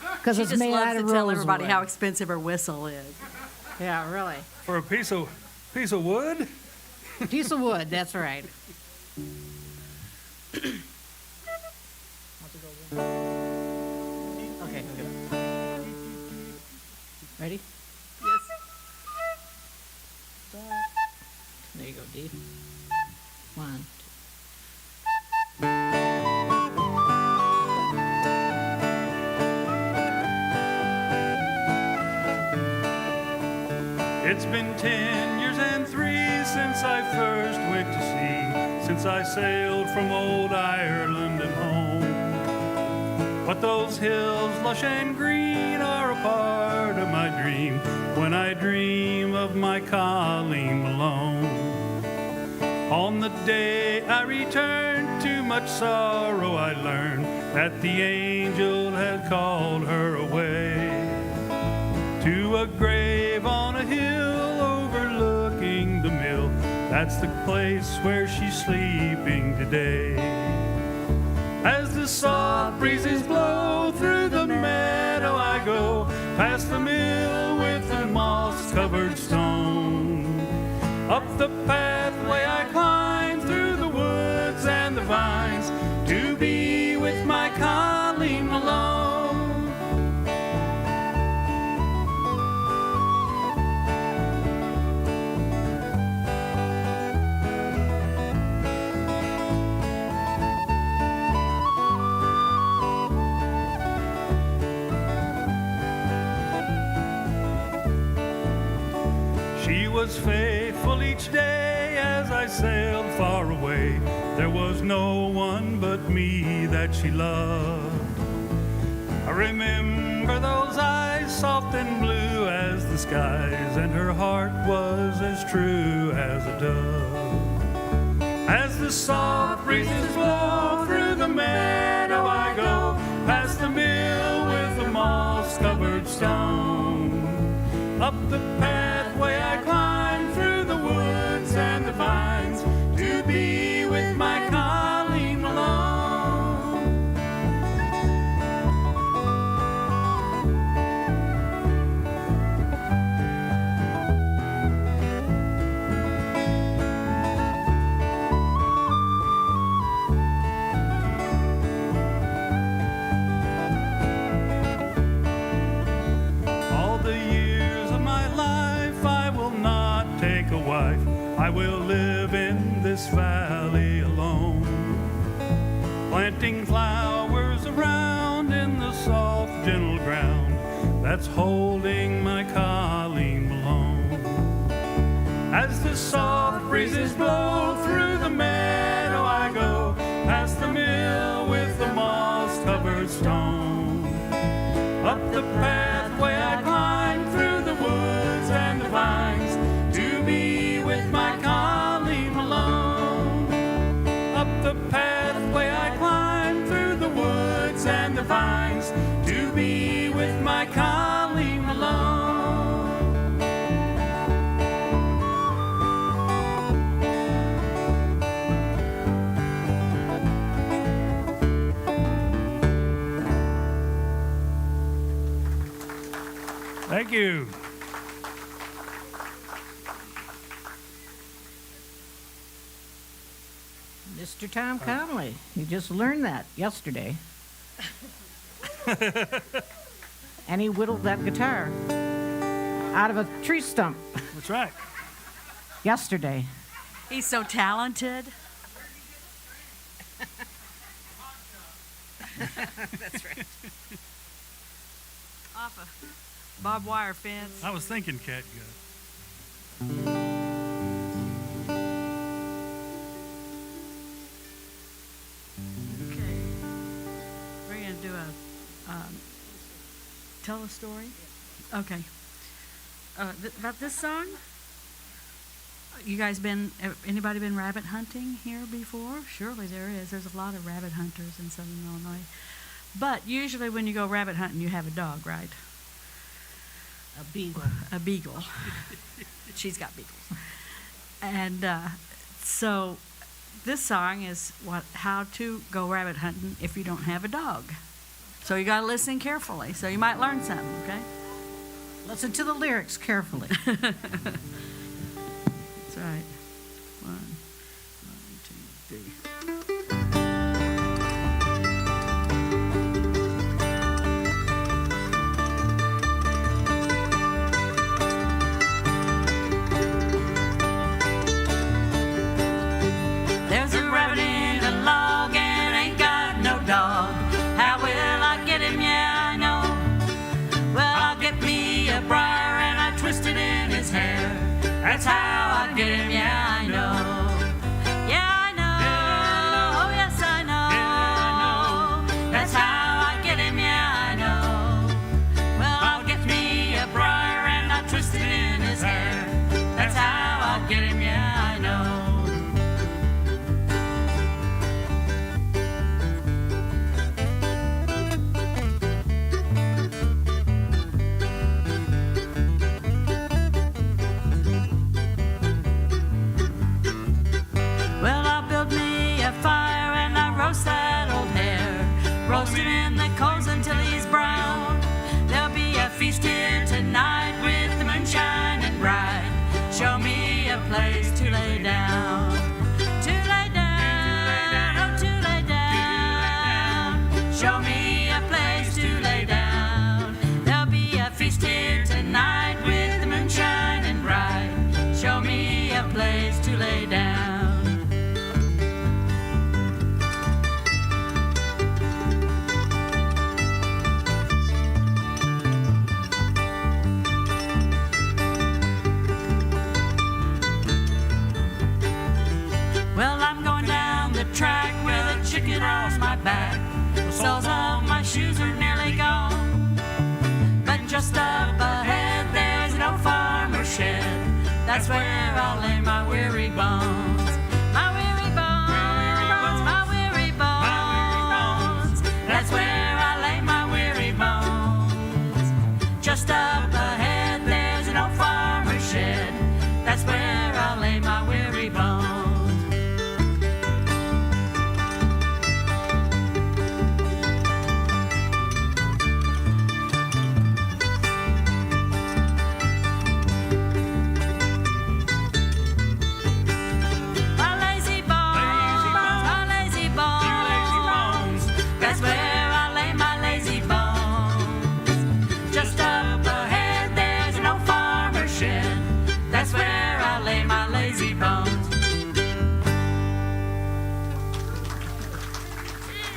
Because She it's just made loves out to of tell everybody rosewood. how expensive her whistle is. Yeah, really. For a piece of wood? Piece of wood, that's right. Okay, good. Ready? Yes. There you go, D. 1, 2. It's been 10 years and 3 since I first went to sea, since I sailed from old Ireland and home. But those hills, lush and green, are a part of my dream when I dream of my Colleen Malone. On the day I returned, to much sorrow I learned that the angel had called her away to a grave on a hill overlooking the mill. That's the place where she's sleeping today. As the soft breezes blow through the meadow I go, past the mill with the moss-covered stone. Up the pathway I climb, through the woods and the vines, to be with my Colleen Malone. She was faithful each day as I sailed far away. There was no one but me that she loved. I remember those eyes, soft and blue as the skies, and her heart was as true as a dove. As the soft breezes blow through the meadow I go, past the mill with the moss-covered stone. Up the pathway I climb, through the woods and the vines, to be with my Colleen Malone. All the years of my life I will not take a wife. I will live in this valley alone, planting flowers around in the soft, gentle ground that's holding my Colleen Malone. As the soft breezes blow through the meadow I go, past the mill with the moss-covered stone. Up the pathway I climb, through the woods and the vines, to be with my Colleen Malone. Up the pathway I climb, through the woods and the vines, to be with my Colleen Malone. Thank you. Mr. Tom Conley, you just learned that yesterday. And he whittled that guitar out of a tree stump That's right. yesterday. He's so talented. That's right. Off barbed wire fence. I was thinking catgut. Okay. We're going to do a tell a story. Okay. About this song. You guys anybody been rabbit hunting here before? Surely there is. There's a lot of rabbit hunters in Southern Illinois. But usually when you go rabbit hunting, you have a dog, right? A beagle. A beagle. She's got beagles. And so this song is how to go rabbit hunting if you don't have a dog. So you got to listen carefully. So you might learn something, okay? Listen to the lyrics carefully. That's right. One, two, three. There's a rabbit in a log and ain't got no dog. How will I get him? Yeah, I know. Well, I'll get me a briar and I twist it in his hair. That's how I get him, yeah, I know. Yeah, I know. Oh, yes, I know. That's how I get him, yeah, I know. Well, I'll get me a briar and I'll twist it in his hair. That's how I get him, yeah, I know. Well, I'll build me a fire and I'll roast that old hare. Roast him in the coals until he's brown. There'll be a feast here tonight with the moon shining bright. Show me a place to lay down. To lay down, oh, to lay down. Show me a place to lay down. There'll be a feast here tonight with the moon shining bright. Show me a place to lay down. Well, I'm going down the track with a chicken on my back. The soles of my shoes are nearly gone. But just up ahead, there's an old farmer's shed. That's where I'll lay my weary bones. My weary bones, my weary bones. That's where I lay my weary bones. Just up ahead, there's an old farmer's shed. That's where I'll lay my weary bones. My lazy bones, my lazy bones. That's where I lay my lazy bones. Just up ahead, there's an old farmer's shed. That's where I lay my lazy bones.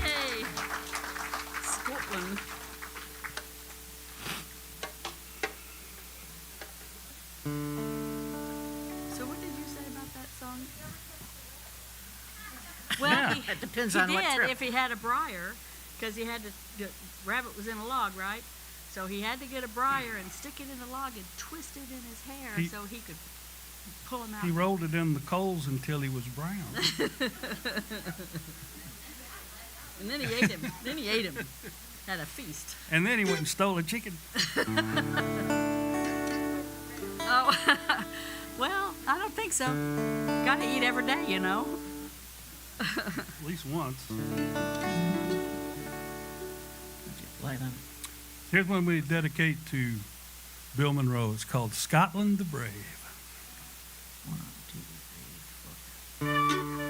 Yay! Scotland. So what did you say about that song? Well, It depends he on what did trip. if he had a briar, because he had to. The rabbit was in a log, right? So he had to get a briar and stick it in the log and twist it in his hair so he could pull him out. He rolled it in the coals until he was brown. And then he ate him. Had a feast. And then he went and stole a chicken. Oh, well, I don't think so. Got to eat every day, you know. At least once. Light on. Here's one we dedicate to Bill Monroe. It's called Scotland the Brave. 1, 2, 3, 4.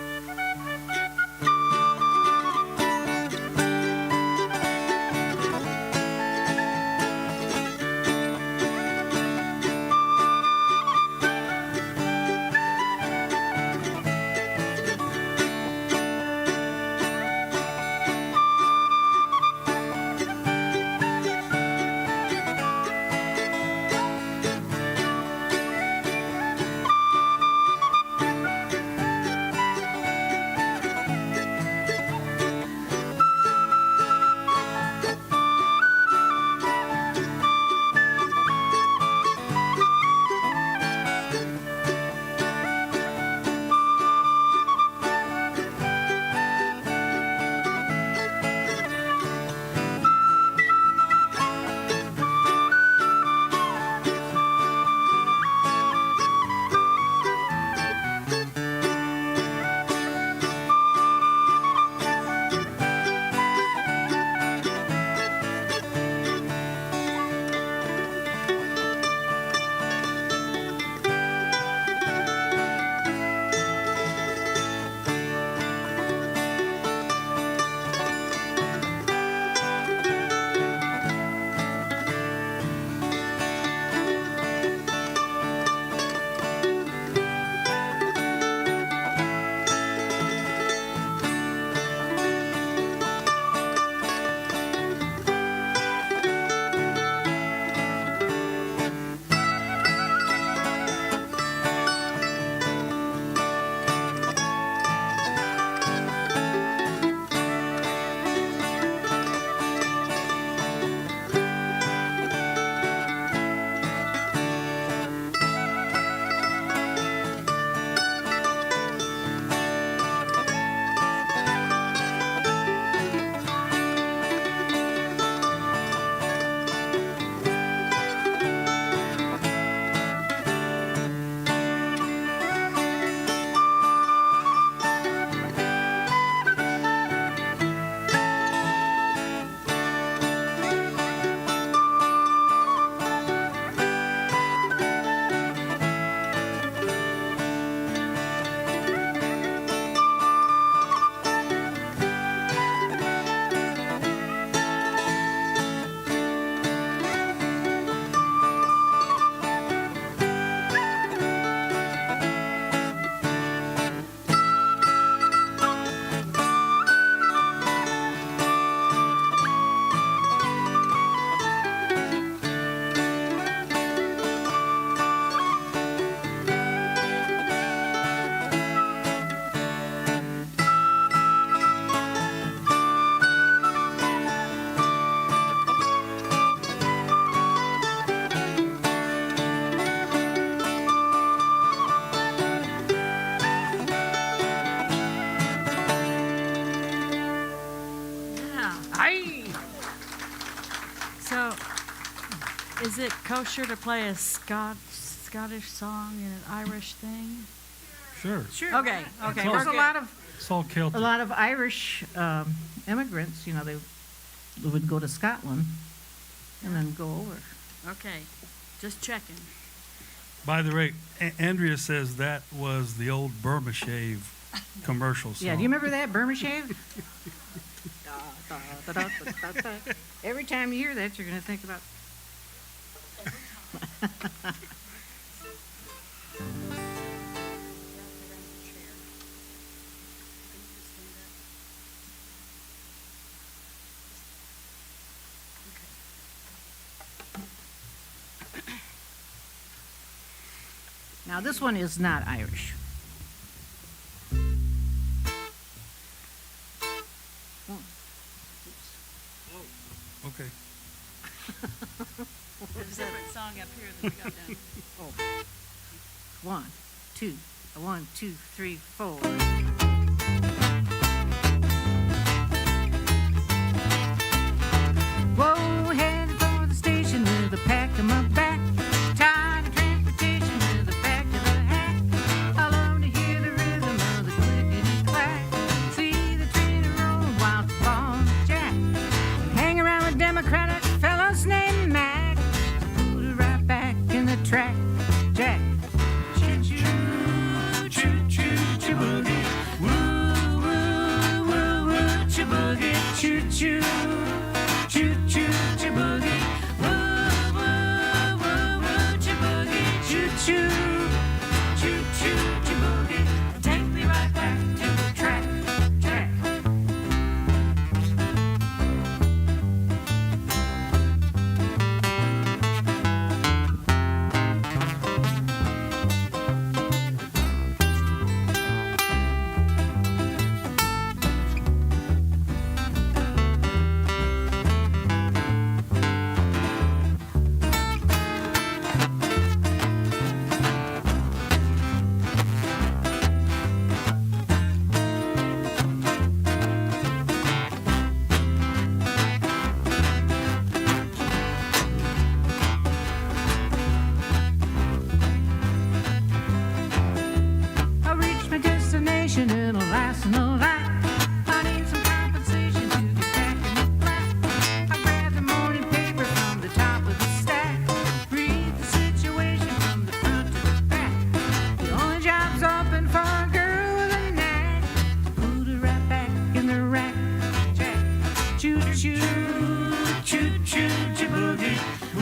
Is it kosher to play a Scottish song in an Irish thing? Sure. Sure. Okay, okay, we're There's a good. lot of It's all Celtic. a lot of Irish immigrants. You know, they would go to Scotland and then go over. Okay, just checking. By the way, Andrea says that was the old Burma Shave commercial song. Yeah, do you remember that Burma Shave? Every time you hear that, you're going to think about. Now, this one is not Irish. Okay. There's a different song up here that we got done. Oh. 1, 2, 1, 2, 3, 4. Whoa, headed for the station with a pack on my back. Tired of transportation with a back to the hack. I love to hear the rhythm of the clickety clack. See the train roll while it's on the jack. Hang around with Democratic fellows named Mac. Put it right back in the track, Jack. Choo-choo, choo-choo, choo-boogie. Woo, woo, woo, woo, choo-boogie. Choo-choo, choo-choo, choo-boogie. Woo, woo, woo, woo, choo-boogie. Choo-choo, choo-choo, choo-boogie. Take me right back to the track, Jack. I'll reach my destination, it'll last no light. I need some compensation to get back in the black. I grab the morning paper from the top of the stack. Read the situation from the front to the back. The only job's open for a girl with a knack. Put her right back in the rack, Jack. Choo-choo, choo-choo, choo-boogie. Woo,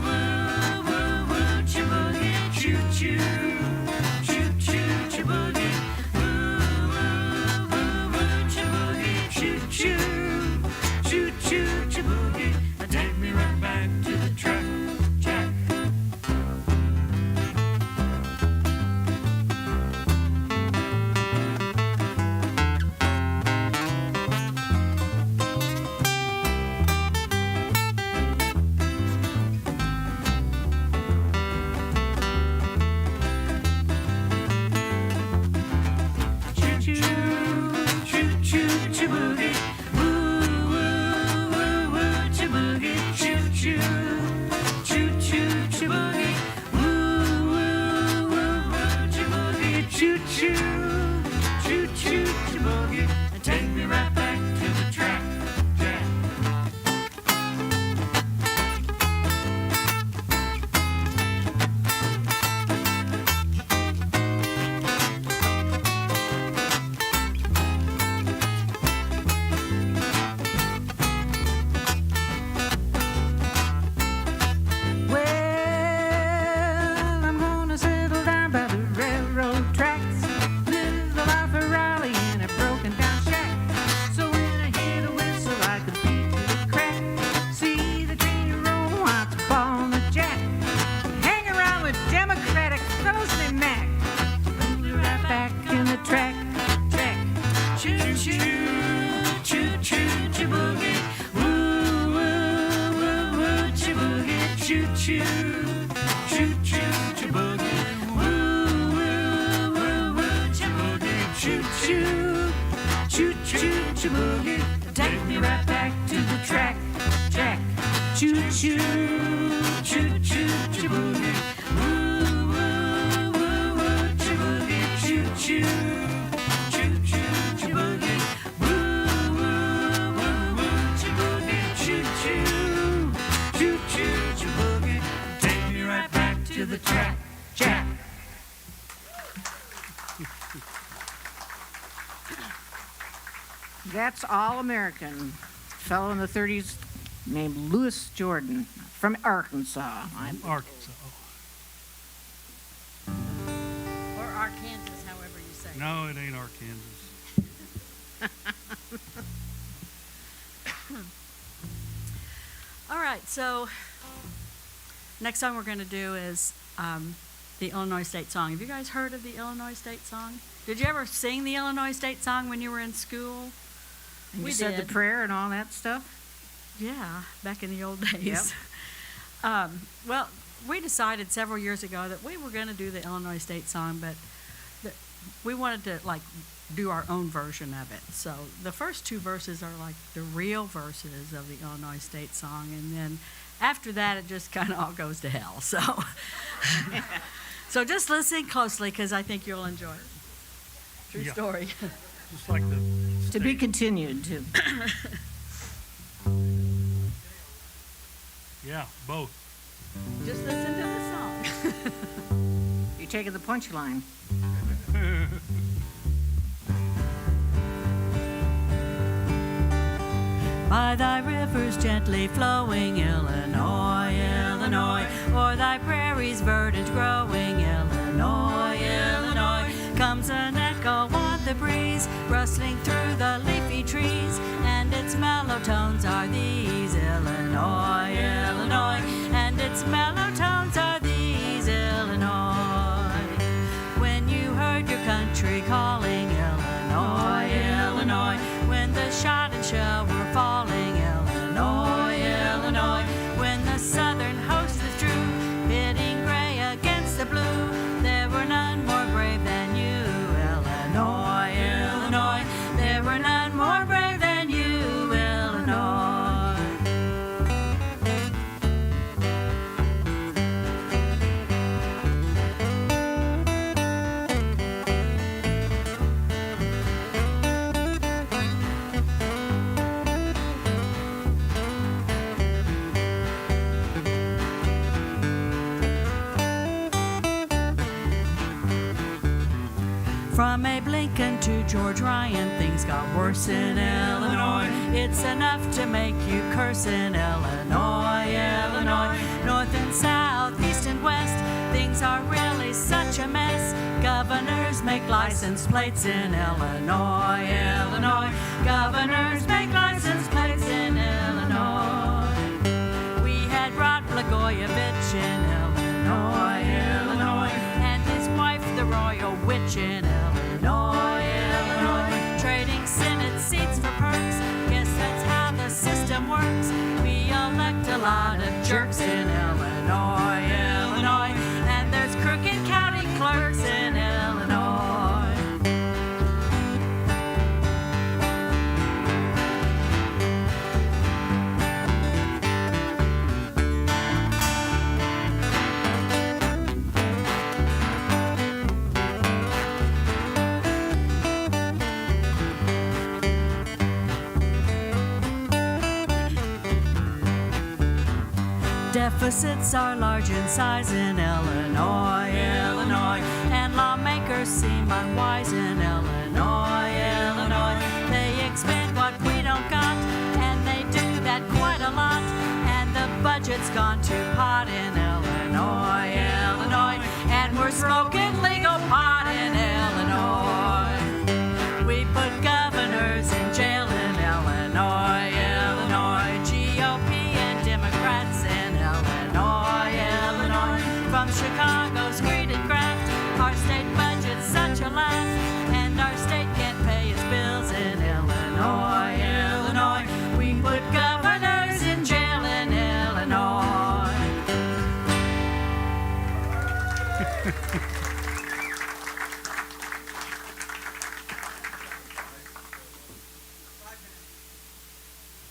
woo, woo, woo, choo-boogie. Choo-choo. Choo-choo, choo-boogie. Woo, woo, woo, woo, choo-boogie. Choo-choo, choo-choo, choo-boogie. Take me right back to the track, Jack. Choo-choo, choo-choo, choo-boogie. Woo, woo, woo, woo, choo-boogie. Choo-choo, choo-choo, choo-boogie. Woo, woo, woo, woo, choo-boogie. Choo-choo, choo-choo, choo-boogie. Take me right back to the track, Jack. Well, I'm gonna settle down by the railroad tracks. Live the life of Raleigh in a broken down shack. So when I hear the whistle, I can beat to the crack. See the train roll while it's on the jack. Hang around with Democratic fellows named Mac. Put it right back in the track, Jack. Choo-choo, choo-choo, choo-boogie. Woo, woo, woo, woo, choo-boogie. Choo-choo, choo-choo, choo-boogie. Woo, woo, woo, woo, choo-boogie. Choo-choo, choo-choo, choo-boogie. Take me right back to the track, Jack. Choo-choo, choo-choo, to the track, jack. That's All American. Fellow in the 30s named Louis Jordan from Arkansas. Arkansas. Or Arkansas, however you say it. No, it ain't Arkansas. All right, so next song we're going to do is the Illinois State Song. Have you guys heard of the Illinois State Song? Did you ever sing the Illinois State Song when you were in school? And We you said the did. prayer and all that stuff? Yeah, back in the old days. Well, we decided several years ago that we were going to do the Illinois State Song, but we wanted to do our own version of it. So the first two verses are like the real verses of the Illinois State Song, and then after that it just kind of all goes to hell. So, so just listen closely because I think you'll enjoy it. True Yeah. story. Just like the To be continued, too. Yeah, both. Just listen to the song. You're taking the punchline. By thy rivers gently flowing, Illinois, Illinois, o'er thy prairies verdant growing, Illinois, Illinois, comes an echo on the breeze, rustling through the leafy trees, and its mellow tones are these, Illinois, Illinois, and its mellow tones are these, Illinois. When you heard your country calling, Illinois, Illinois, when the shot and shell were falling, Illinois, Illinois, when the southern host withdrew, pitting gray against the blue, there were none more brave than you, Illinois, Illinois, there were none more brave than you, Illinois. From Abe Lincoln to George Ryan, things got worse in Illinois. It's enough to make you curse in Illinois, Illinois. North and south, east and west, things are really such a mess. Governors make license plates in Illinois, Illinois. Governors make license plates in Illinois. We had Rod Blagojevich in Illinois, Illinois, and his wife, the royal witch in Illinois, Illinois, trading Senate seats for perks. Guess that's how the system works. We elect a lot of jerks in Illinois, Illinois, and there's crooked county clerks in Illinois. Deficits are large in size in Illinois, Illinois, and lawmakers seem unwise in Illinois, Illinois. They expend what we don't got, and they do that quite a lot, and the budget's gone too hot in Illinois, Illinois, and we're smoking legal pot in Illinois. We put governors in jail in Illinois, Illinois, GOP and Democrats in Illinois, Illinois. From Chicago's greed and graft, our state budget's such a laugh, and our state can't pay its bills in Illinois, Illinois. We put governors in jail in Illinois.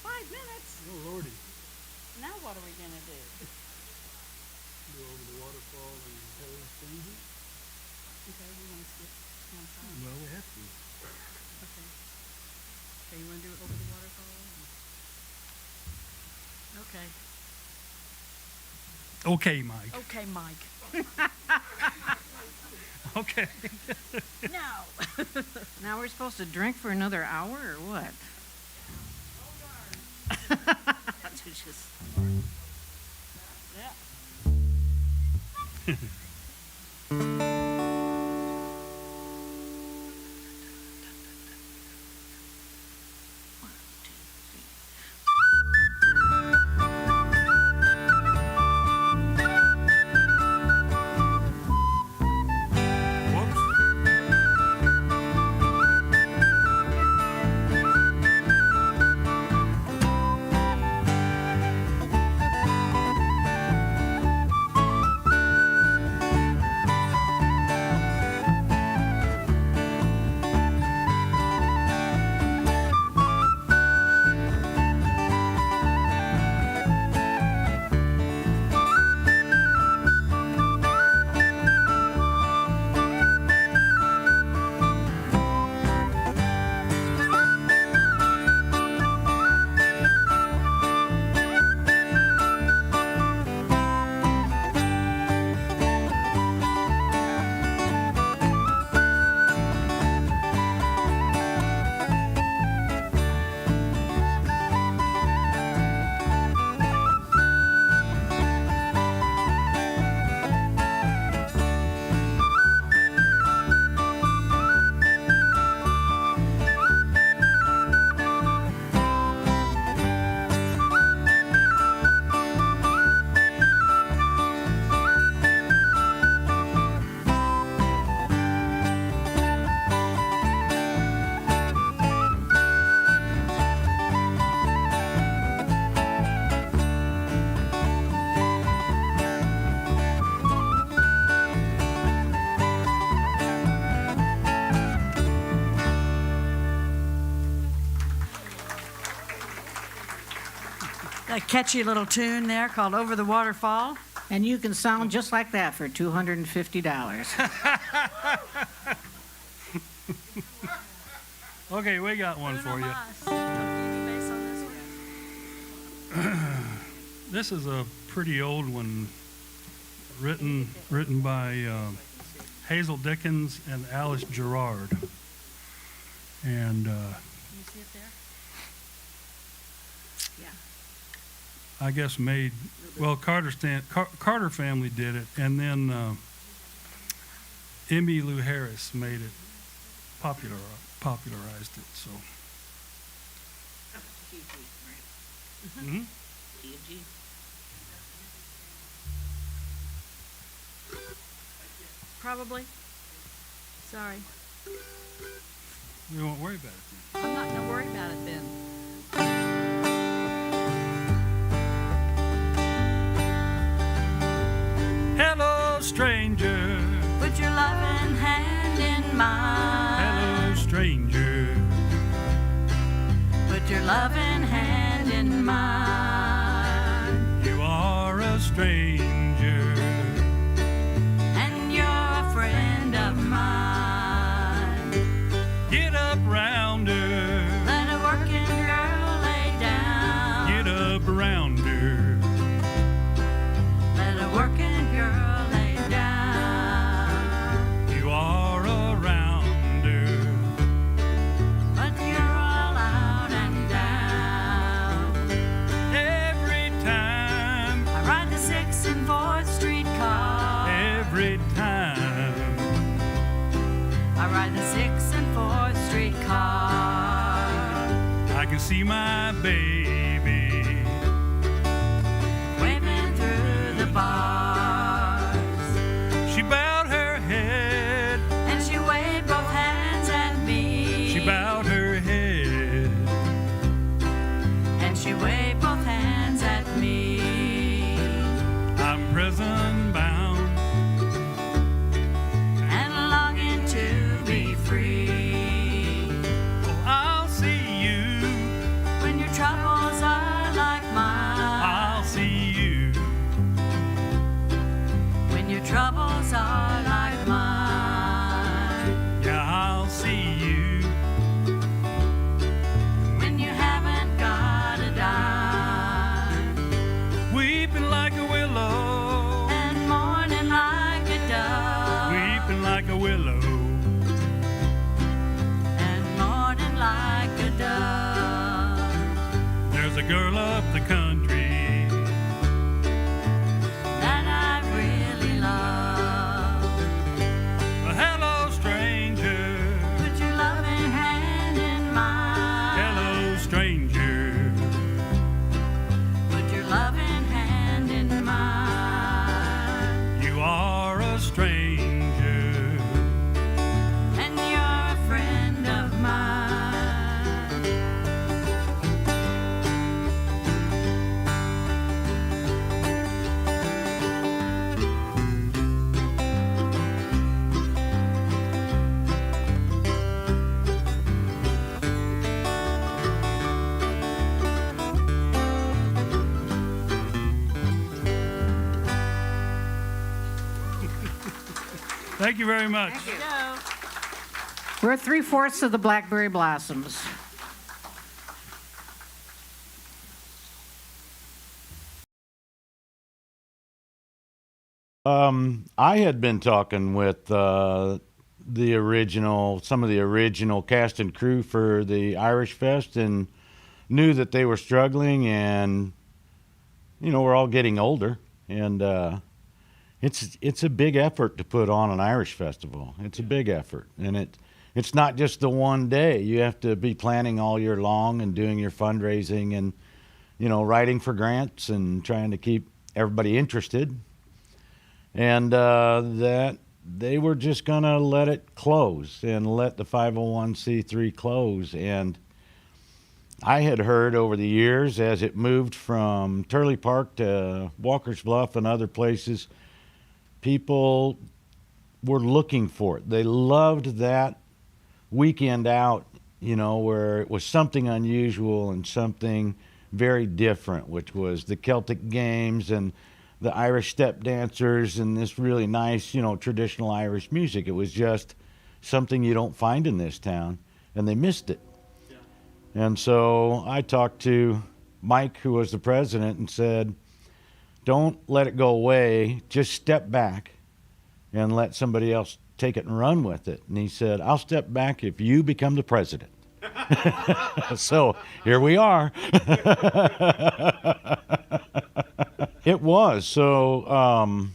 Oh, Lordy. Now what are we going to do? Go over the waterfall and those things. Okay, we want to skip one side. Well, we have to. Okay. Okay, you want to do it over the waterfall? Okay. Okay, Mike. Okay, Mike. Okay. No. Now we're supposed to drink for another hour or what? Just- A catchy little tune there called Over the Waterfall. And you can sound just like that for $250. Okay, we got one for you. This is a pretty old one, written by Hazel Dickens and Alice Gerard. And Can you see it there? I guess made, well, Carter family did it, and then Emmylou Harris made it, popularized it, so. Mhm. Probably. Sorry. We won't worry about it then. I'm not going to worry about it then. Hello, stranger. Put your loving hand in mine. Hello, stranger. Put your loving hand in mine. You are a stranger. And you're a friend of mine. Get up round her. Let a working girl lay down. Get up round her. Let a working girl lay down. You are a rounder. But you're all out and down. Every time. I ride the 6th and 4th Street car. Every time. I ride the 6th and 4th Street car. I can see my baby. Waving through the bars. She bowed her head. And she waved both hands at me. She bowed her head. And she waved both hands at me. I'm prison bound. And longing to be free. Oh, I'll see you. When your troubles are like mine. I'll see you. When your troubles are like mine. Yeah, I'll see you. When you haven't got a dime. Weeping like a willow. Thank you very much. We're 3/4 of the Blackberry Blossoms. I had been talking with some of the original cast and crew for the Irish Fest, and knew that they were struggling, and we're all getting older, and it's a big effort to put on an Irish festival. It's a big effort, and it's not just the one day. You have to be planning all year long and doing your fundraising and writing for grants and trying to keep everybody interested. And that they were just going to let it close and let the 501c3 close. And I had heard over the years, as it moved from Turley Park to Walker's Bluff and other places, people were looking for it. They loved that weekend out, where it was something unusual and something very different, which was the Celtic games and the Irish step dancers and this really nice, traditional Irish music. It was just something you don't find in this town, and they missed it. Yeah. And so I talked to Mike, who was the president, and said, don't let it go away. Just step back and let somebody else take it and run with it. And he said, I'll step back if you become the president. So here we are. It was. So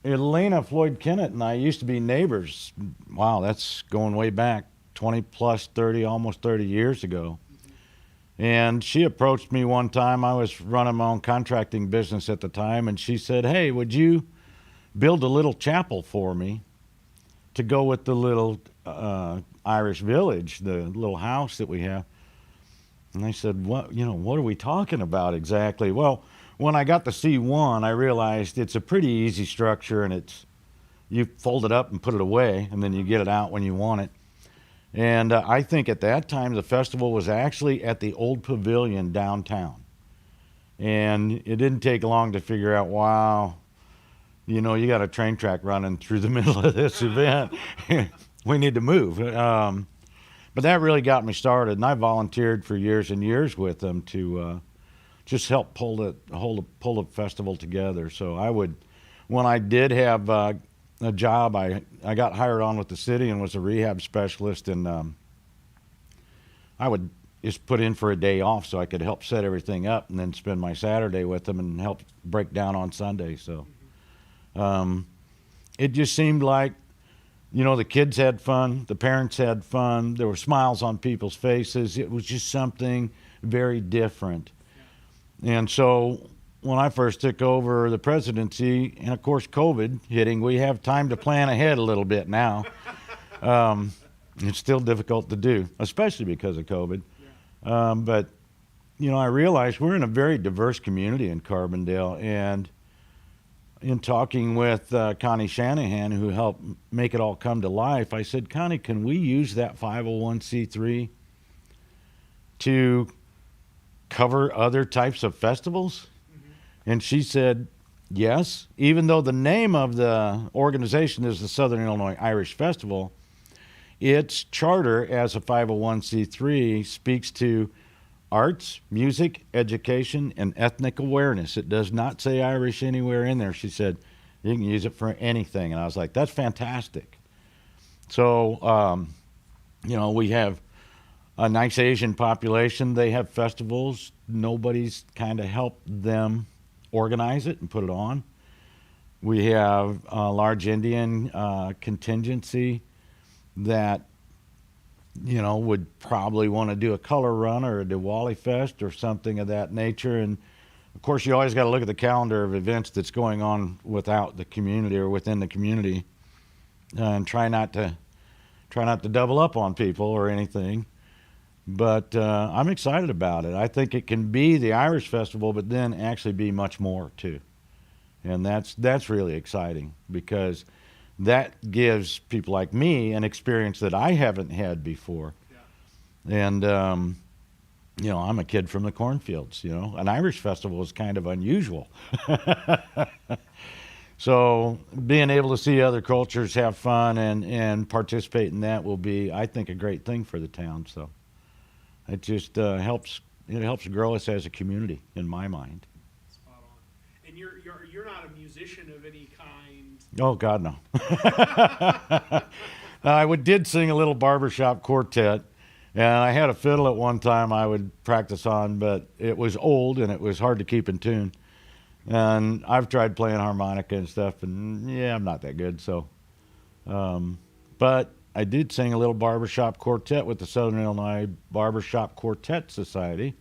Elena Floyd Kennett and I used to be neighbors. Wow, that's going way back 20 plus 30, almost 30 years ago. And she approached me one time. I was running my own contracting business at the time, and she said, hey, would you build a little chapel for me to go with the little Irish village, the little house that we have? And I said, what are we talking about exactly? Well, when I got the C1, I realized it's a pretty easy structure, and you fold it up and put it away, and then you get it out when you want it. And I think at that time, the festival was actually at the old pavilion downtown. And it didn't take long to figure out, wow, you got a train track running through the middle of this event. We need to move. But that really got me started, and I volunteered for years and years with them to just help pull the festival together. So when I did have a job, I got hired on with the city and was a rehab specialist, and I would just put in for a day off so I could help set everything up and then spend my Saturday with them and help break down on Sunday. So it just seemed like, the kids had fun, the parents had fun, there were smiles on people's faces. It was just something very different. And so when I first took over the presidency, and of course COVID hitting, we have time to plan ahead a little bit now. It's still difficult to do, especially because of COVID. But, I realized we're in a very diverse community in Carbondale, and in talking with Connie Shanahan, who helped make it all come to life, I said, Connie, can we use that 501c3 to cover other types of festivals? And she said, yes. Even though the name of the organization is the Southern Illinois Irish Festival, its charter as a 501c3 speaks to arts, music, education, and ethnic awareness. It does not say Irish anywhere in there. She said, you can use it for anything. And I was like, that's fantastic. So, we have a nice Asian population. They have festivals. Nobody's kind of helped them organize it and put it on. We have a large Indian contingency that would probably want to do a color run or a Diwali fest or something of that nature. And of course, you always got to look at the calendar of events that's going on without the community or within the community, and try not to double up on people or anything. But I'm excited about it. I think it can be the Irish Festival, but then actually be much more too. And that's really exciting, because that gives people like me an experience that I haven't had before. Yeah. And, I'm a kid from the cornfields, an Irish festival is kind of unusual. So being able to see other cultures have fun and participate in that will be, I think, a great thing for the town. So it just helps grow us as a community, in my mind. Spot on. And you're not a musician of any kind. Oh God, no. Did sing a little barbershop quartet, and I had a fiddle at one time I would practice on, but it was old and it was hard to keep in tune. And I've tried playing harmonica and stuff, and yeah, I'm not that good. So, but I did sing a little barbershop quartet with the Southern Illinois Barbershop Quartet Society,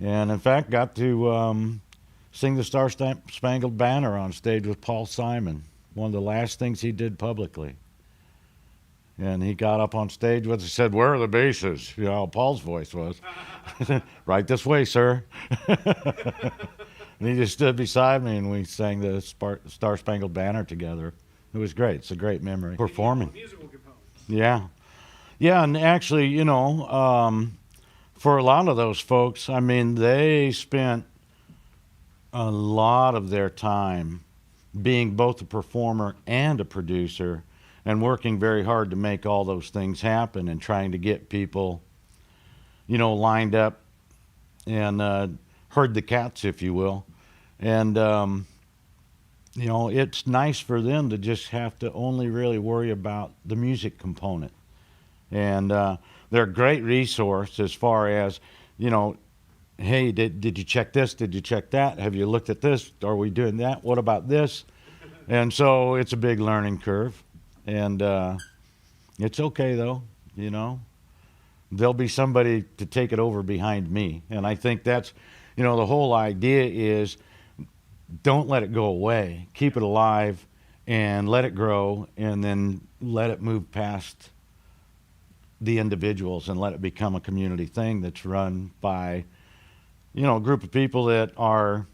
and in fact got to sing the Star Spangled Banner on stage with Paul Simon, one of the last things he did publicly. And he got up on stage with us and said, "Where are the basses?" You know how Paul's voice was. "Right this way, sir." And he just stood beside me, and we sang the Star Spangled Banner together. It was great. It's a great memory. Performing. Musical components. Yeah. Yeah, and actually, you know, for a lot of those folks, I mean, they spent a lot of their time being both a performer and a producer and working very hard to make all those things happen and trying to get people, you know, lined up and herd the cats, if you will. And, you know, it's nice for them to just have to only really worry about the music component. And they're a great resource as far as, you know, hey, did you check this? Did you check that? Have you looked at this? Are we doing that? What about this? And so it's a big learning curve. And it's okay, though, you know. There'll be somebody to take it over behind me. And I think that's, you know, the whole idea is don't let it go away. Keep it alive and let it grow, and then let it move past the individuals and let it become a community thing that's run by, you know, a group of people that are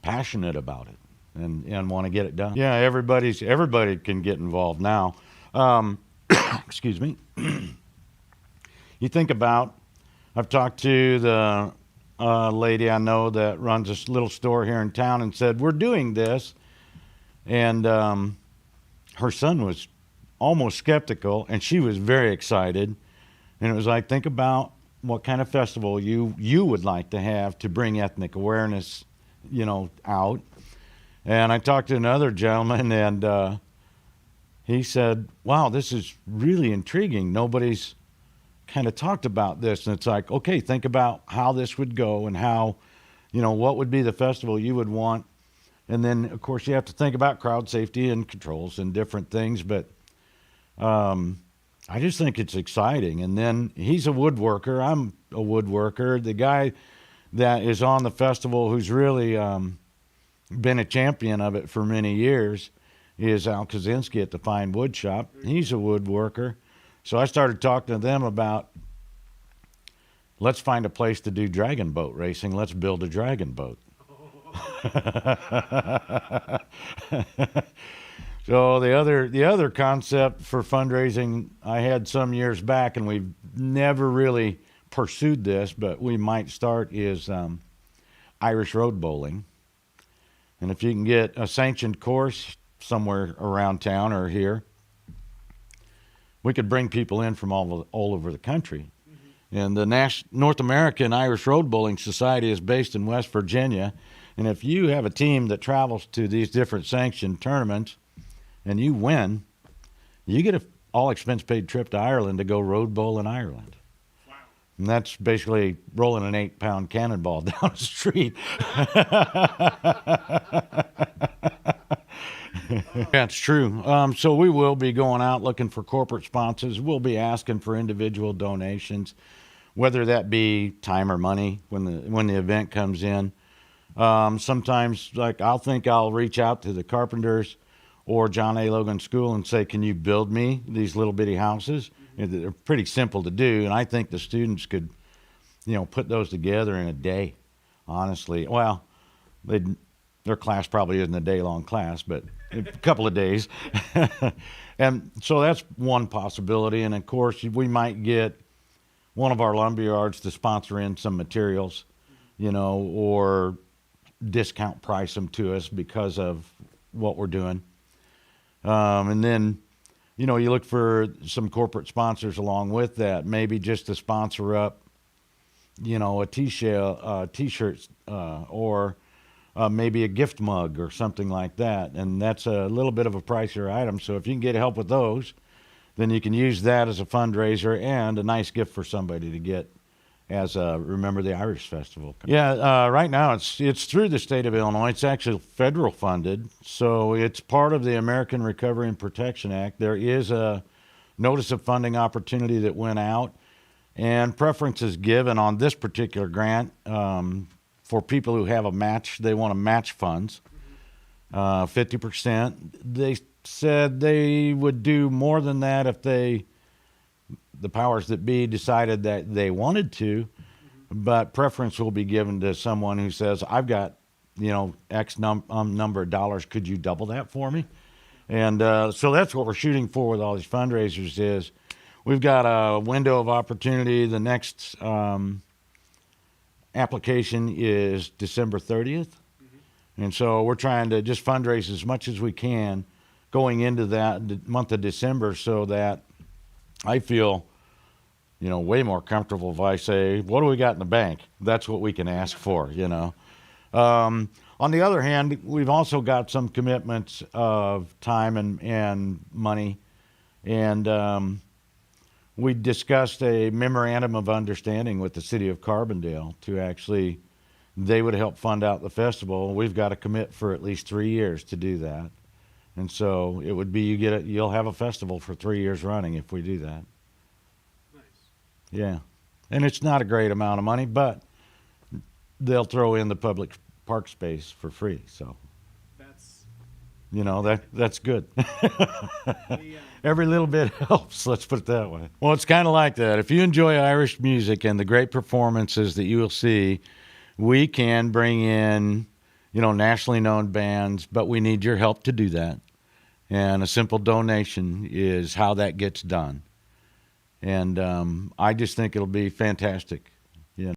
passionate about it and want to get it done. Yeah, everybody can get involved now. Excuse me. You think about, I've talked to the lady I know that runs this little store here in town and said, we're doing this. And her son was almost skeptical, and she was very excited. And it was like, think about what kind of festival you would like to have to bring ethnic awareness, you know, out. And I talked to another gentleman, and he said, wow, this is really intriguing. Nobody's kind of talked about this. And it's like, okay, think about how this would go and how, you know, what would be the festival you would want. And then, of course, you have to think about crowd safety and controls and different things. But I just think it's exciting. And then he's a woodworker. I'm a woodworker. The guy that is on the festival who's really been a champion of it for many years is Al Kaczynski at the Fine Wood Shop. He's a woodworker. So I started talking to them about, let's find a place to do dragon boat racing. Let's build a dragon boat. So the other concept for fundraising I had some years back, and we've never really pursued this, but we might start, is Irish road bowling. And if you can get a sanctioned course somewhere around town or here, we could bring people in from all over the country. Mm-hmm. And the North American Irish Road Bowling Society is based in West Virginia. And if you have a team that travels to these different sanctioned tournaments and you win, you get an all-expense-paid trip to Ireland to go road bowl in Ireland. Wow. And that's basically rolling an 8-pound cannonball down the street. That's true. So we will be going out looking for corporate sponsors. We'll be asking for individual donations, whether that be time or money when the event comes in. Sometimes, like, I'll reach out to the Carpenters or John A. Logan School and say, can you build me these little bitty houses? Mm-hmm. They're pretty simple to do, and I think the students could, you know, put those together in a day, honestly. Well, their class probably isn't a day-long class, but a couple of days. And so that's one possibility. And, of course, we might get one of our lumberyards to sponsor in some materials, you know, or discount price them to us because of what we're doing. And then, you know, you look for some corporate sponsors along with that, maybe just to sponsor up, you know, a t-shirt, or maybe a gift mug or something like that. And that's a little bit of a pricier item. So if you can get help with those, then you can use that as a fundraiser and a nice gift for somebody to get as a Remember the Irish Festival. Yeah, right now it's through the state of Illinois. It's actually federal funded, so it's part of the American Recovery and Protection Act. There is a notice of funding opportunity that went out, and preference is given on this particular grant for people who have a match. They want to match funds, 50%. They said they would do more than that if the powers that be decided that they wanted to, but preference will be given to someone who says, I've got, you know, X number of dollars. Could you double that for me? And so that's what we're shooting for with all these fundraisers is we've got a window of opportunity. The next application is December 30th. And so we're trying to just fundraise as much as we can going into that month of December so that I feel, you know, way more comfortable if I say, what do we got in the bank? That's what we can ask for, you know. On the other hand, we've also got some commitments of time and money. And we discussed a memorandum of understanding with the city of Carbondale to actually, they would help fund out the festival. We've got to commit for at least 3 years to do that. And so it would be you'll have a festival for 3 years running if we do that. Nice. Yeah. And it's not a great amount of money, but they'll throw in the public park space for free. So, That's, you know, that's good. Every little bit helps, let's put it that way. Well, it's kind of like that. If you enjoy Irish music and the great performances that you will see, we can bring in, you know, nationally known bands, but we need your help to do that. And a simple donation is how that gets done. And I just think it'll be fantastic. You know.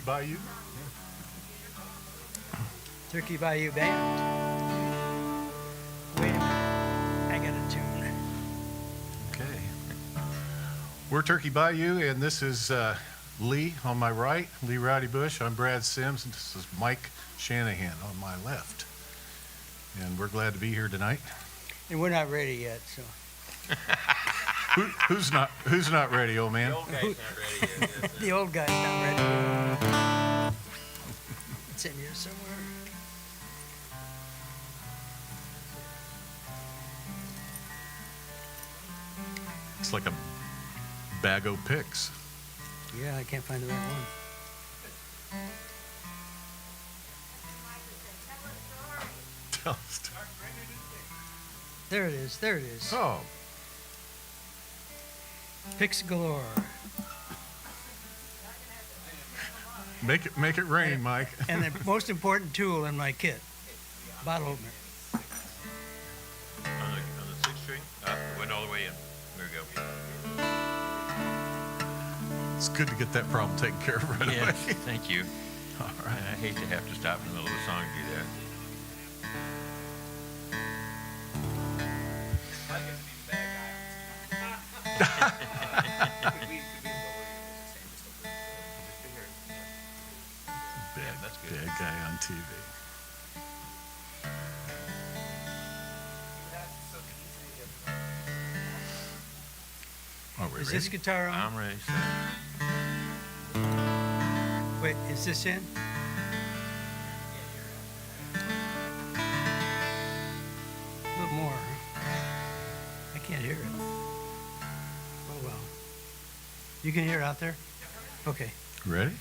Turkey Bayou. Turkey Bayou Band. Wait a minute. I got a tune. Okay. We're Turkey Bayou, and this is Lee on my right, Lee Rowdy Bush. I'm Brad Sims, and this is Mike Shanahan on my left. And we're glad to be here tonight. And we're not ready yet, so. Who's not ready, old man? The old guy's not ready yet. The old guy's not ready. It's in here somewhere. It's like a bag o' picks. Yeah, I can't find the right one. Tell us. There it is. There it is. Oh. Picks galore. Make it rain, Mike. And the most important tool in my kit, bottle opener. On the 6th string? Went all the way in. There we go. It's good to get that problem taken care of right Yes, away. thank you. All right. And I hate to have to stop in the middle of the song to do that. Bad guy on TV. Are we Is ready? this guitar on? I'm ready. Wait, is this in? A little more. I can't hear it. Oh, well. You can hear it out there? Okay. Ready?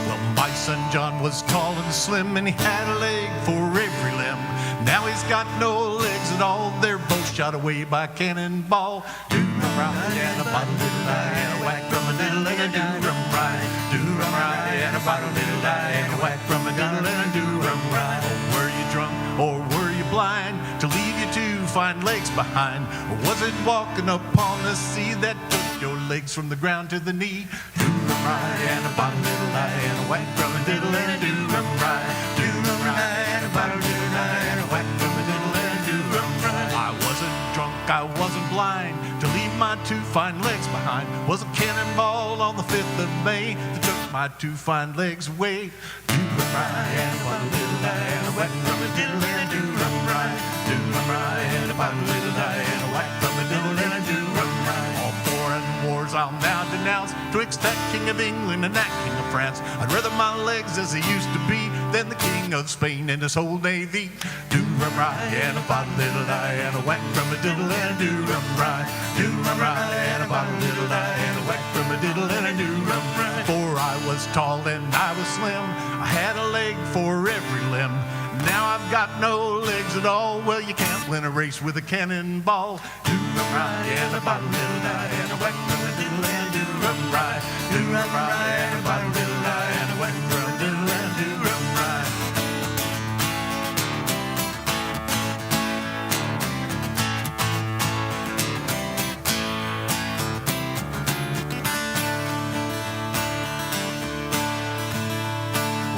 Well, my son John was tall and slim, and he had a leg for every limb. Now he's got no legs at all. They're both shot away by a cannonball. Do-rum-rye and a bottle-diddle-die and a whack from a diddle and a do-rum-rye. Do-rum-rye and a bottle-diddle-die and a whack from a diddle and a do-rum-rye. Oh, were you drunk or were you blind to leave your two fine legs behind? Or was it walking upon the sea that took your legs from the ground to the knee? Do-rum-rye and a bottle-diddle-die and a whack from a diddle and a do-rum-rye. Do-rum-rye and a bottle-diddle-die and a whack from a diddle and a do-rum-rye. I wasn't drunk, I wasn't blind to leave my two fine legs behind. Was a cannonball on the 5th of May that took my two fine legs away. Do-rum-rye and a bottle-diddle-die and a whack from a diddle and a do-rum-rye. Do-rum-rye and a bottle-diddle-die and a whack from a diddle and a do-rum-rye. All foreign wars I'll now denounce twixt that King of England and that King of France. I'd rather my legs as they used to be than the King of Spain and his whole navy. Do-rum-rye and a bottle-diddle-die and a whack from a diddle and a do-rum-rye. Do-rum-rye and a bottle-diddle-die and a whack from a diddle and a do-rum-rye. For I was tall and I was slim, I had a leg for every limb. Now I've got no legs at all. Well, you can't win a race with a cannonball. Do-rum-rye and a bottle-diddle-die and a whack from a diddle and a do-rum-rye. Do-rum-rye and a bottle-diddle-die and a whack from a diddle and a do-rum-rye.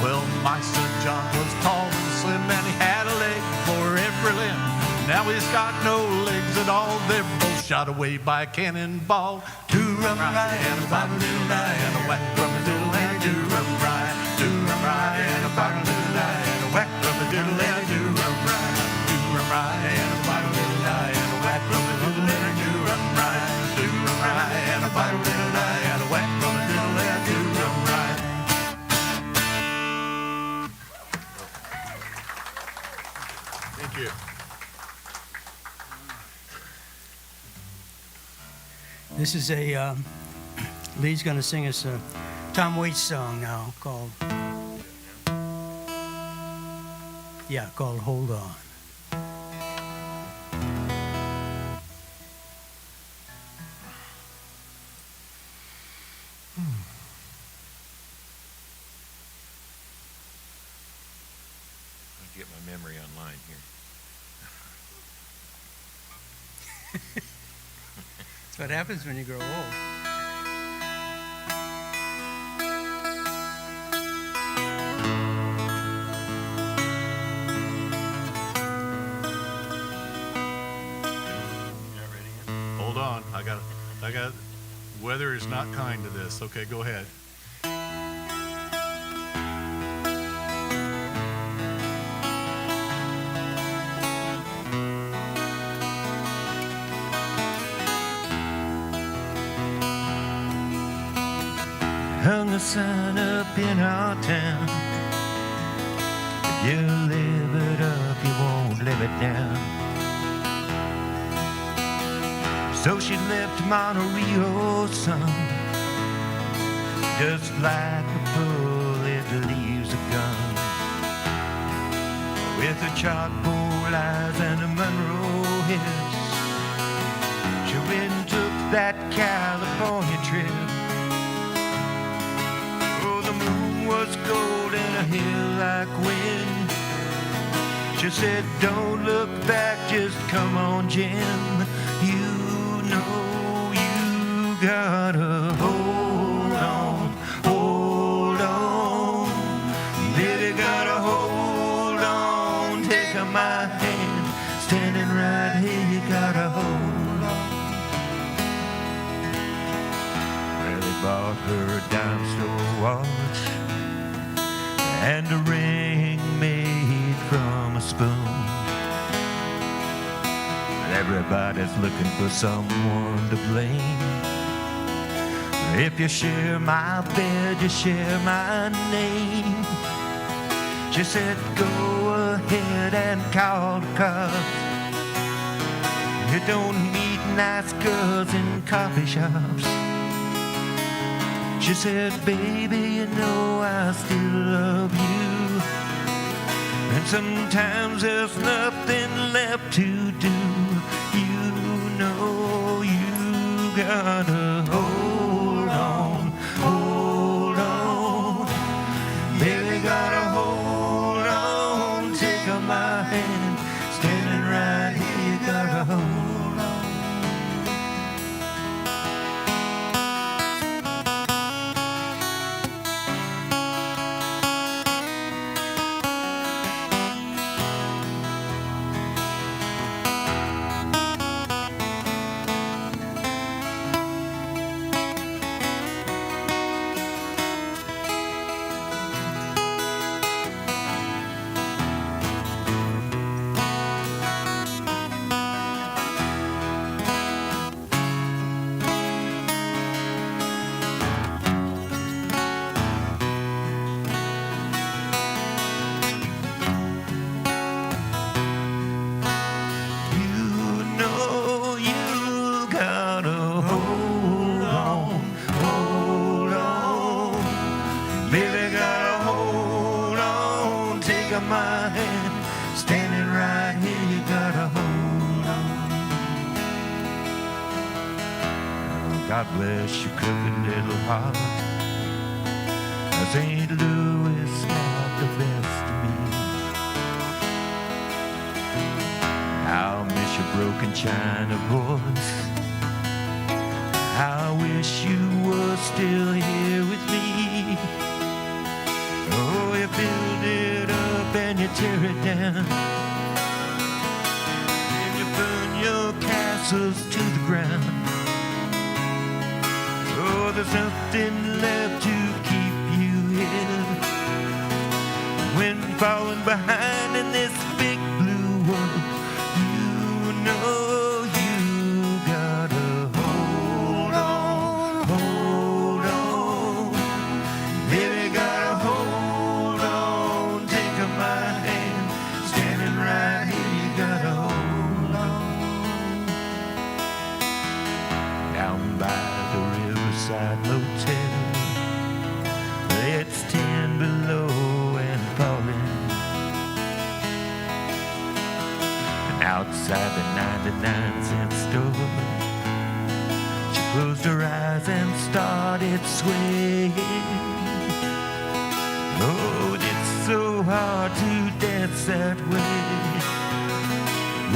Well, my son John was tall and slim, and he had a leg for every limb. Now he's got no legs at all. They're both shot away by a cannonball. Do-rum-rye and a bottle-diddle-die and a whack from a diddle and a do-rum-rye. Do-rum-rye and a bottle-diddle-die and a whack from a diddle and a do-rum-rye. Do-rum-rye and a bottle-diddle-die and a whack from a diddle and a do-rum-rye. Do-rum-rye and a bottle-diddle-die and a whack from a diddle and a do-rum-rye. Thank you. This is a, Lee's going to sing us a Tom Waits song now called, called Hold On. I'll get my memory online here. That's what happens when you grow old. Hold on, I got, weather is not kind to this. Okay, go ahead. Hung a sign up in our town. If you live it up, you won't live it down. So she left Monterey son, just like a bullet leaves a gun. With her charcoal eyes and a Monroe hips, she went and took that California trip. Oh, the moon was gold and her hair like wind. She said, don't look back, just come on, Jim. You know you gotta hold on, hold on. Baby, gotta hold on. Take my hand, standing right here, you gotta hold on. Well, they bought her a dime store watch and a ring made from a spoon. Everybody's looking for someone to blame. If you share my bed, you share my name. She said, go ahead and call the cops. You don't meet nice girls in coffee shops. She said, baby, you know I still love you. And sometimes there's nothing left to do. You know you gotta hold on, hold on. Baby, gotta hold on. Take my hand, standing right here, you gotta hold on. My hand, standing right here, you gotta hold on. Oh, God bless your crooked little heart. St. Louis got the best of me. I'll miss your broken china voice. I wish you were still here with me. Oh, you build it up and you tear it down, and you burn your castles to the ground. Oh, there's nothing left to keep you here when falling behind in this big blue world. You know you gotta hold on, hold on. Baby, gotta hold on. Take my hand, standing right here, you gotta hold on. Down by the Riverside Motel, it's 10 below and falling. And outside the 99-cent store, she closed her eyes and started swaying. Oh, it's so hard to dance that way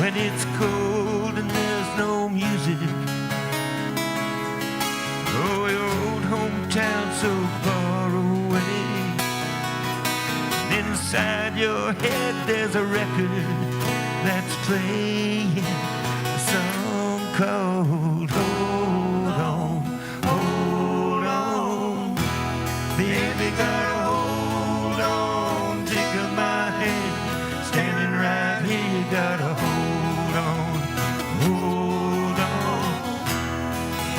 when it's cold and there's no music. Oh, your old hometown so far away. And inside your head there's a record that's playing a song called Hold On, Hold On. Baby, gotta hold on, take up my hand, standing right here, you gotta hold on, hold on.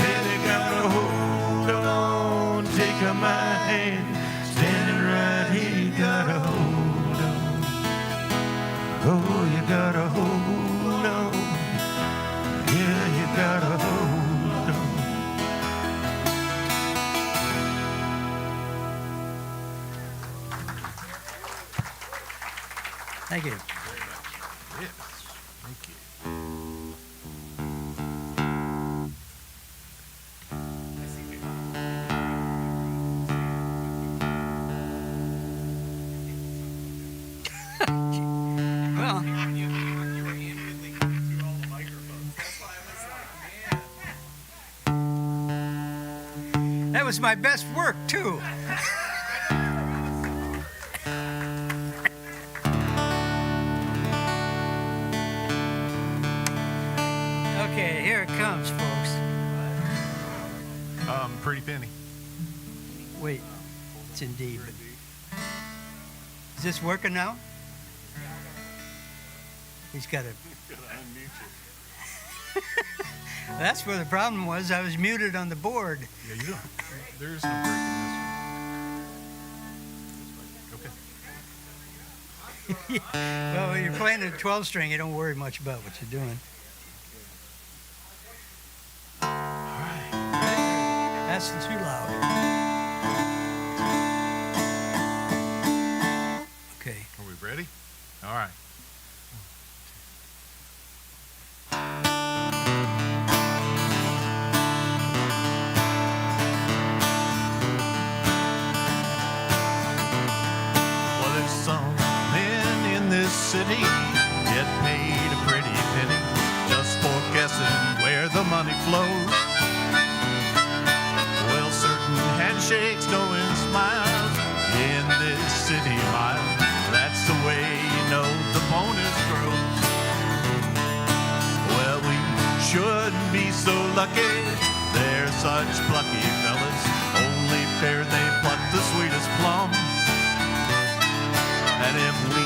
Baby, gotta hold on, take up my hand, standing right here, you gotta hold on. Oh, you gotta hold on, yeah, you gotta hold on. Thank you. Yes, thank you. Well, that was my best work, too. Okay, here it comes, folks. Pretty Penny. Wait, it's in D. But is this working now? He's got to. That's where the problem was. I was muted on the board. Yeah, you don't. There is no break in this one. Okay. Well, when you're playing a 12 string, you don't worry much about what you're doing. That's too loud. Okay. Are we ready? All right. Well, there's some men in this city get paid a pretty penny just for guessing where the money flows. Well, certain handshakes knowing smiles in this city mile. That's the way you know the bonus grows. Well, we shouldn't be so lucky. They're such plucky fellas. Only fair they pluck the sweetest plum. And if we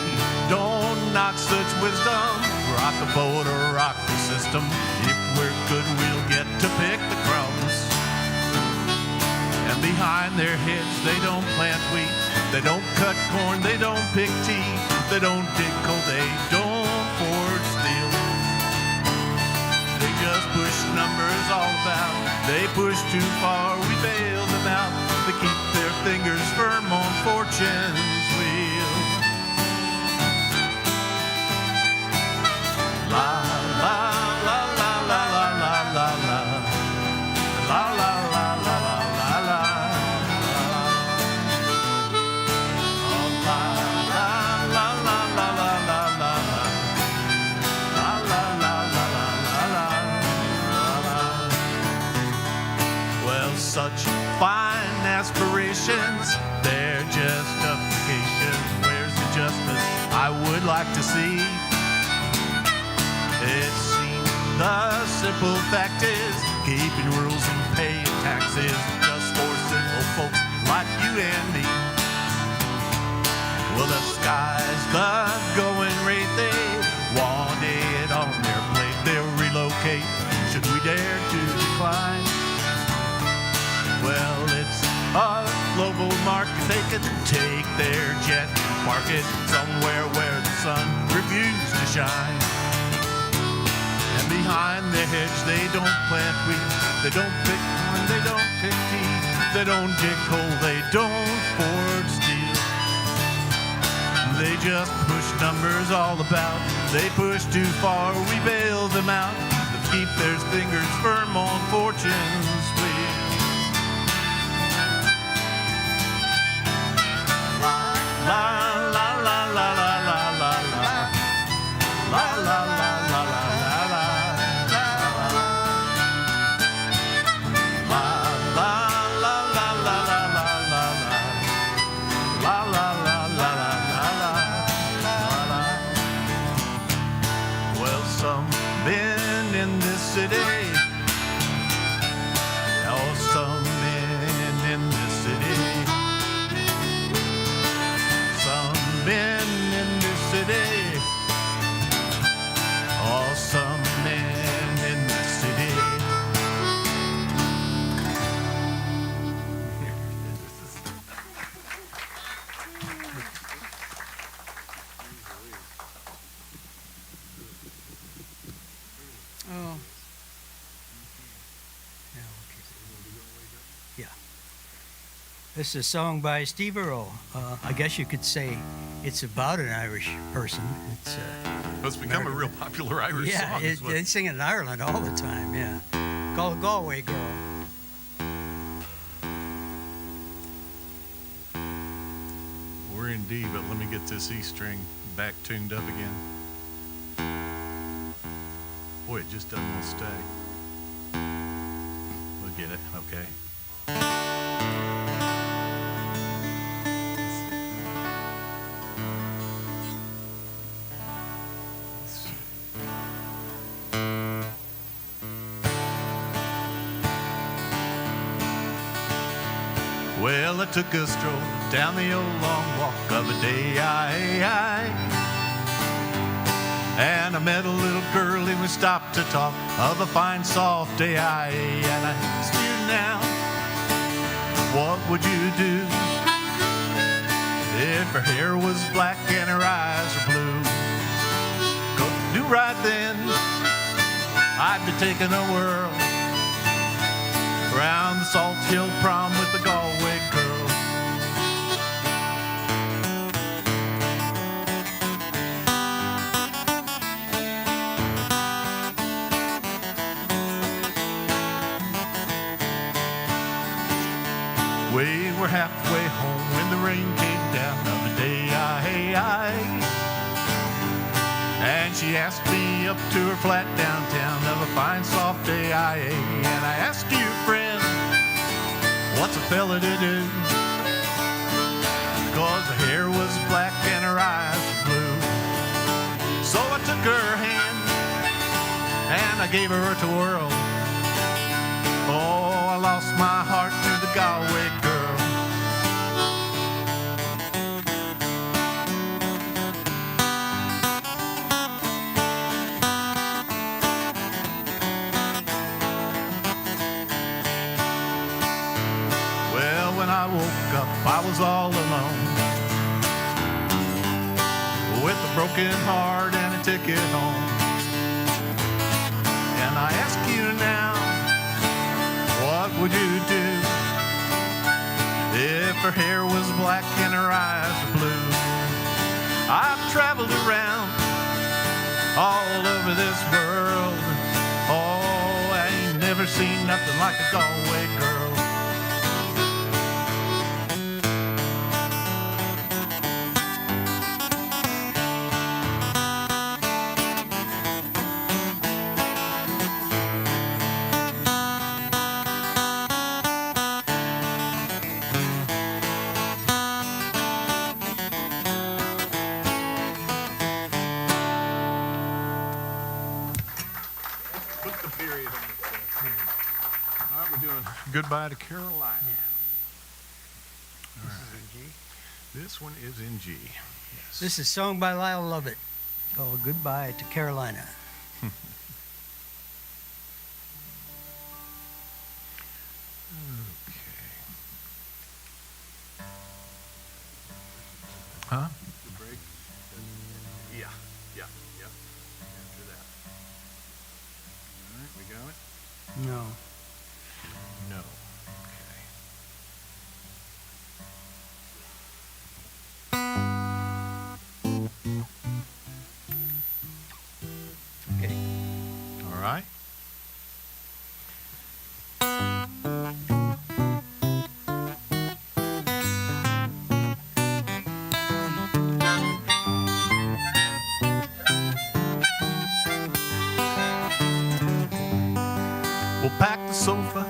don't knock such wisdom, rock the boat or rock the system. If we're good, we'll get to pick the crumbs. And behind their heads, they don't plant wheat. They don't cut corn. They don't pick tea. They don't dig coal. They don't forge steel. They just push numbers all about. They push too far. We bail them out. They keep their fingers firm on fortune's wheel. La la la la la la la la la la la la la la la. Oh la la la la la la la la la la la la la la. Well, such fine aspirations, they're justifications. Where's the justice I would like to see? It seems the simple fact is keeping rules and paying taxes just for simple folks like you and me. Well, the sky's the going rate. They want it on their plate. They'll relocate should we dare to decline. Well, it's a global market. They can take their jet and park it somewhere where the sun refuses to shine. Behind their hedge, they don't plant wheat, they don't pick corn, they don't pick tea, they don't dig coal, they don't forge steel. They just push numbers all about. They push too far, we bail them out. They keep their fingers firm on fortune's wheel. La la la la la la la la la la la la la la la. This is a song by Steve Earle. I guess you could say it's about an Irish person. It's become a real popular Irish song. Yeah, they sing it in Ireland all the time, yeah. Called Galway Girl. We're in D, but let me get this E string back tuned up again. Boy, it just doesn't want to stay. We'll get it, okay. Well, I took a stroll down the old long walk of a day, and I met a little girl and we stopped to talk of a fine soft day, and I asked you now, what would you do if her hair was black and her eyes were blue? Go do right then, I'd be taking a whirl round the Salt Hill Prom with the Galway girl. We were halfway home when the rain came down of a day, and she asked me up to her flat downtown of a fine soft day, and I asked you, friend, what's a fella to do? 'Cause her hair was black and her eyes were blue. So I took her hand and I gave her a twirl. Oh, I lost my heart to the Galway girl. When I woke up, I was all alone, with a broken heart and a ticket home. And I ask you now, what would you do if her hair was black and her eyes were blue? I've traveled around all over this world. Oh, I ain't never seen nothing like a Galway girl. Goodbye to Carolina. Yeah. All right. This one is in G. Yes. This is a song by Lyle Lovett called Goodbye to Carolina. Huh? The break? Yeah. After that. All right, we got it? No. No. Okay. All right. We'll pack the sofa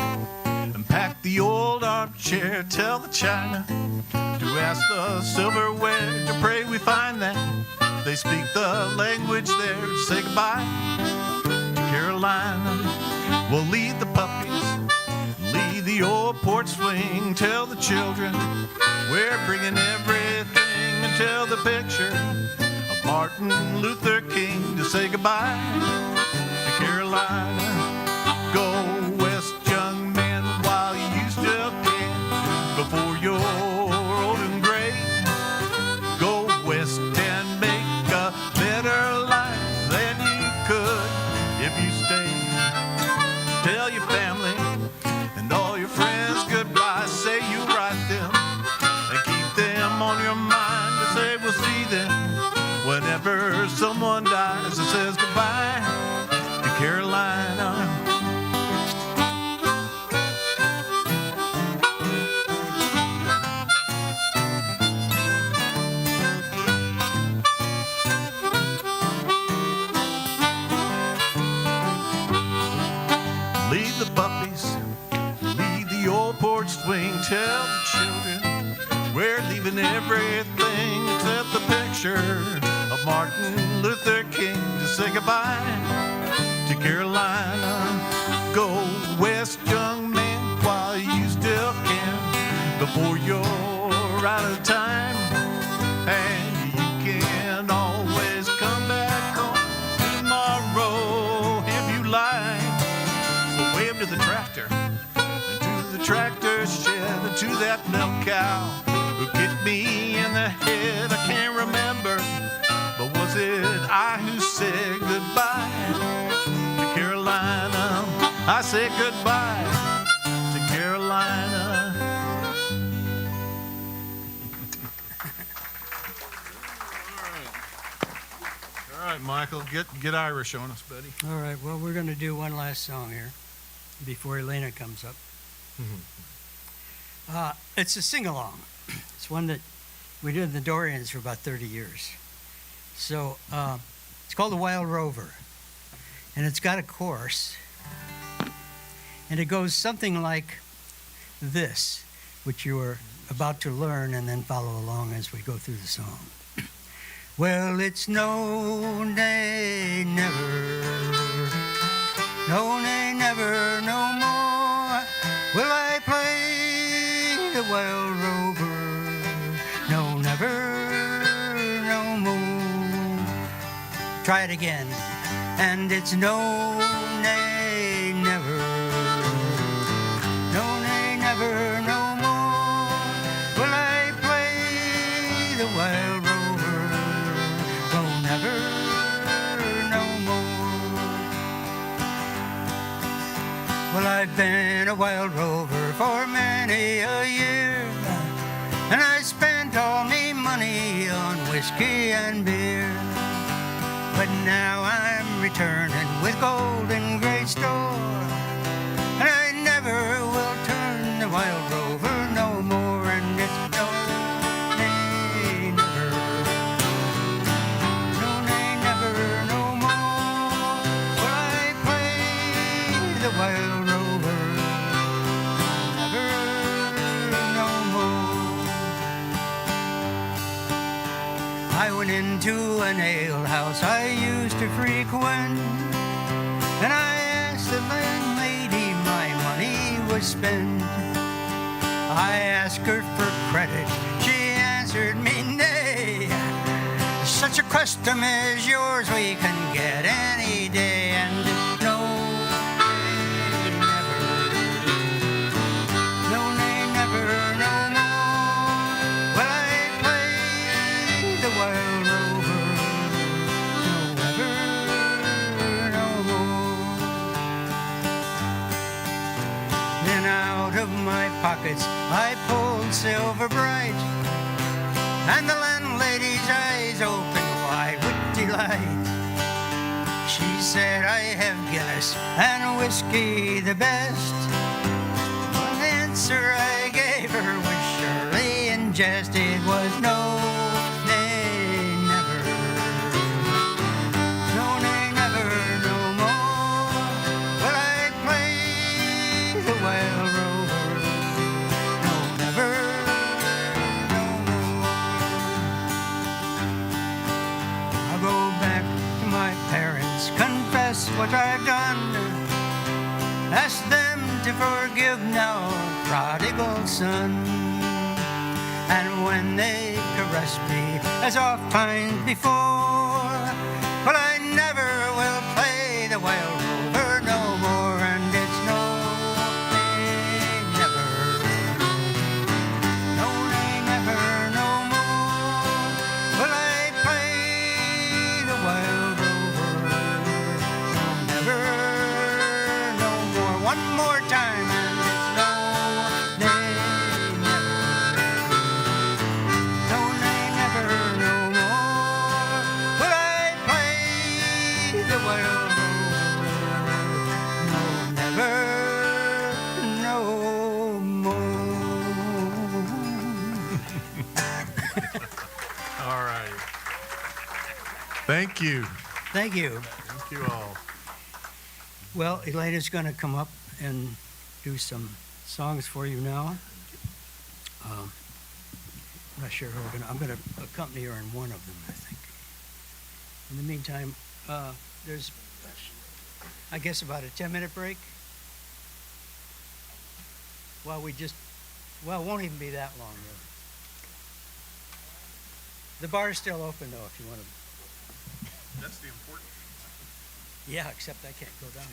and pack the old armchair. Tell the china to ask the silverware to pray we find that they speak the language there. Say goodbye to Carolina. We'll lead the puppies, lead the old porch swing. Tell the children we're bringing everything, and tell the picture of Martin Luther King to say goodbye to Carolina. Go west, young men, while you still can, before you're old and gray. Go west and make a better life than you could if you stay. Tell your family and all your friends goodbye. Say you write them whenever someone dies and says goodbye to Carolina. Leave the puppies, leave the old porch swing. Tell the children we're leaving everything except the picture of Martin Luther King to say goodbye to Carolina. Go west, young man, while you still can, before you're out of time. And you can always come back home tomorrow if you like. So wave to the tractor, and to the tractor shed, and to that milk cow who kicked me in the head. I can't remember, but was it I who said goodbye to Carolina? I said goodbye to Carolina. All right, Michael, get Irish on us, buddy. All right, well, we're going to do one last song here before Elena comes up. It's a sing-along. It's one that we did in the Dorians for about 30 years. So it's called The Wild Rover, and it's got a chorus, and it goes something like this, which you are about to learn and then follow along as we go through the song. Well, it's no, nay, never, no, nay, never, no more will I play the wild rover, no, never, no more. Try it again. And it's no, nay, never, no, nay, never, no more will I play the wild rover, no, never, no more. Well, I've been a wild rover for many a year, and I spent all me money on whiskey and beer. But now I'm returning with gold in great store, and I never will turn the wild rover no more. And it's no, nay, never, no, nay, never, no more will I play the wild rover, never, no more. I went into an ale house I used to frequent, and I asked the landlady my money was spent. I asked her for credit, she answered me nay. Such a custom as yours we can get any day. And it's no, nay, never, no, nay, never, no more will I play the wild rover, no, ever, no more. Then out of my pockets I pulled silver bright, and the landlady's eyes opened wide with delight. She said, I have Guinness and whiskey the best. The answer I gave her was surely in jest. It was no, nay, never, no, nay, never, no more will I play the wild rover, no, never, no more. I'll go back to my parents, confess what I've done, ask them to forgive now, prodigal son. And when they caress me as oft times before, well, I never will play the wild rover no more. And it's no, nay, never, no, nay, never, no more will I play the wild rover, no, never, no more. One more time, and it's no, nay, never, no, nay, never, no more All right. Thank you. Thank you. Thank you all. Well, Elena's going to come up and do some songs for you now. I'm not sure who I'm going to accompany her in one of them, I think. In the meantime, there's, I guess, about a 10-minute break. Well, it won't even be that long, really. The bar is still open, though, if you want to. That's the important thing. Yeah, except I can't go down.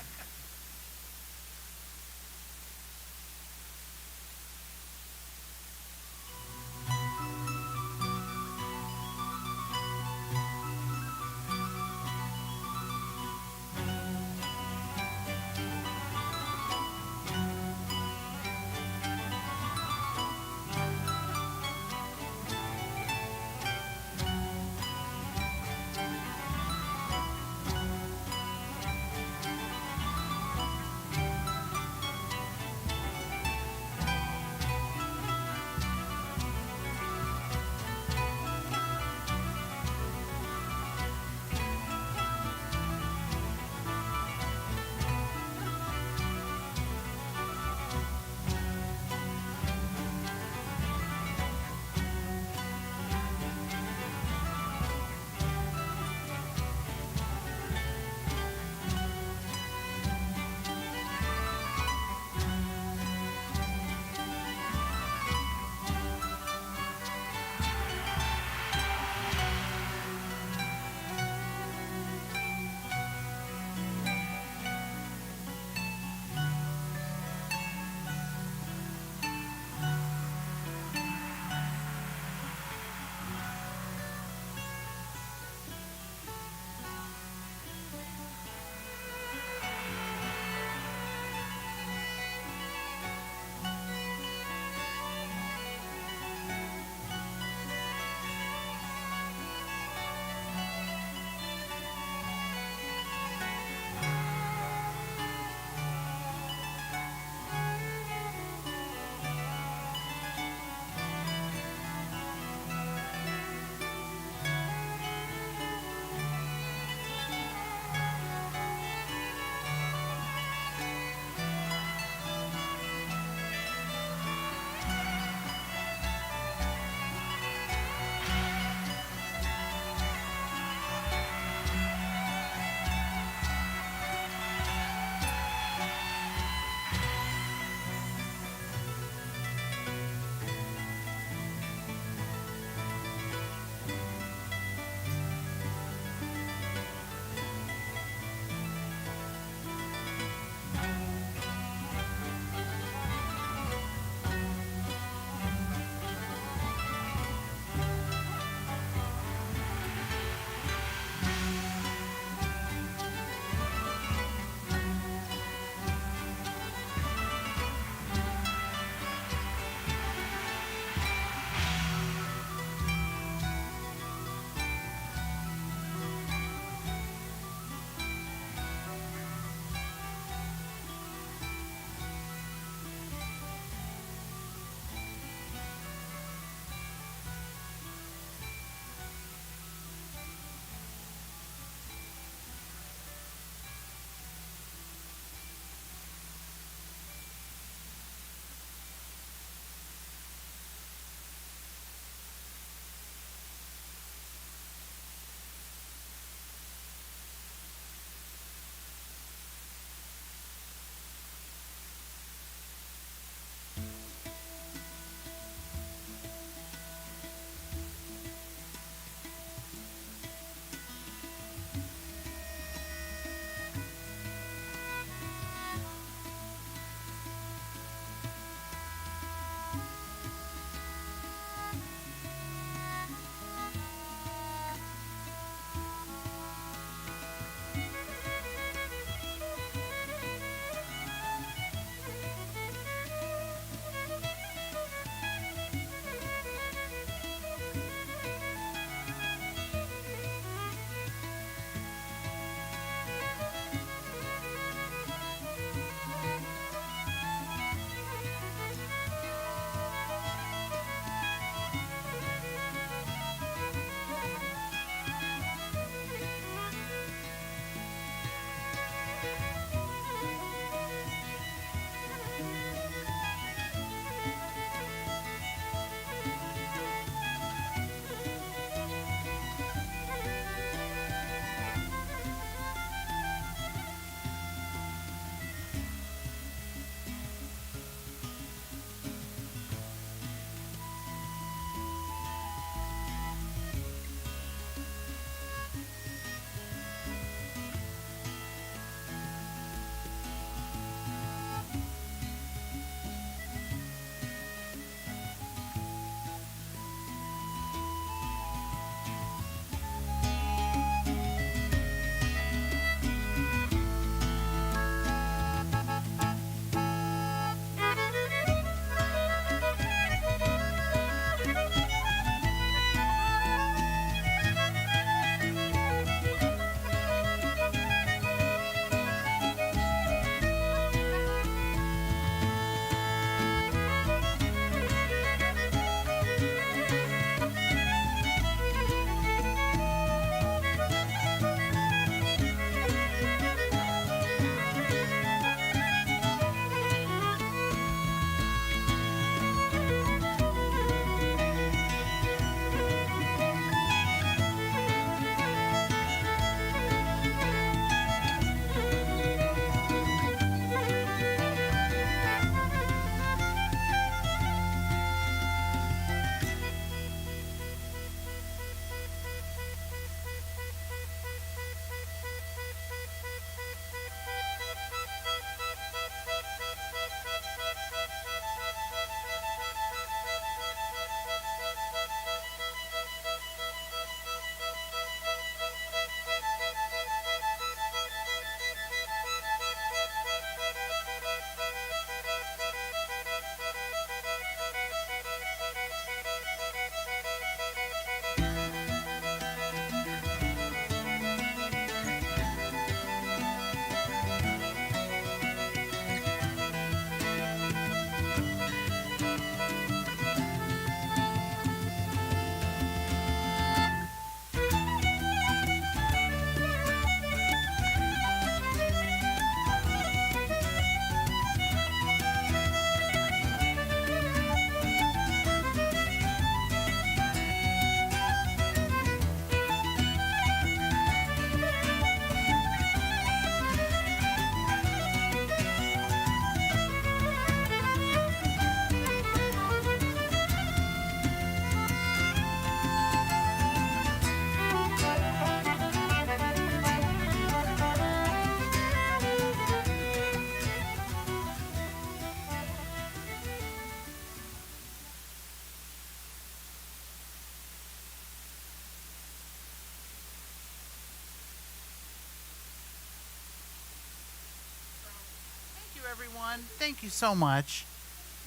everyone. Thank you so much.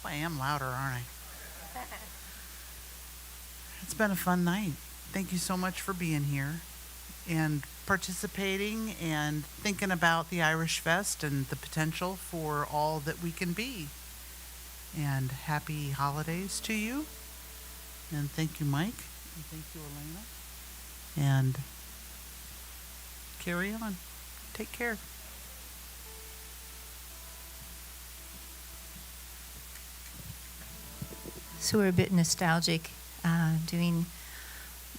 I am louder, aren't I? It's been a fun night. Thank you so much for being here and participating and thinking about the Irish Fest and the potential for all that we can be. And happy holidays to you. And thank you, Mike. And thank you, Elena. And carry on. Take care. So we're a bit nostalgic, doing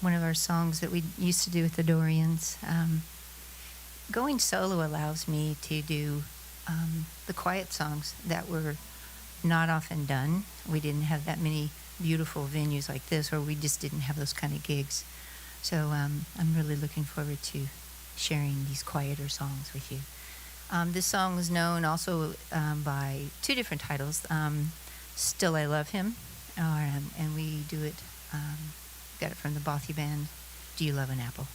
one of our songs that we used to do with the Dorians. Going solo allows me to do the quiet songs that were not often done. We didn't have that many beautiful venues like this, or we just didn't have those kind of gigs. So I'm really looking forward to sharing these quieter songs with you. This song was known also by two different titles. Still I Love Him, and we do it, got it from the Bothy Band, Do You Love an Apple?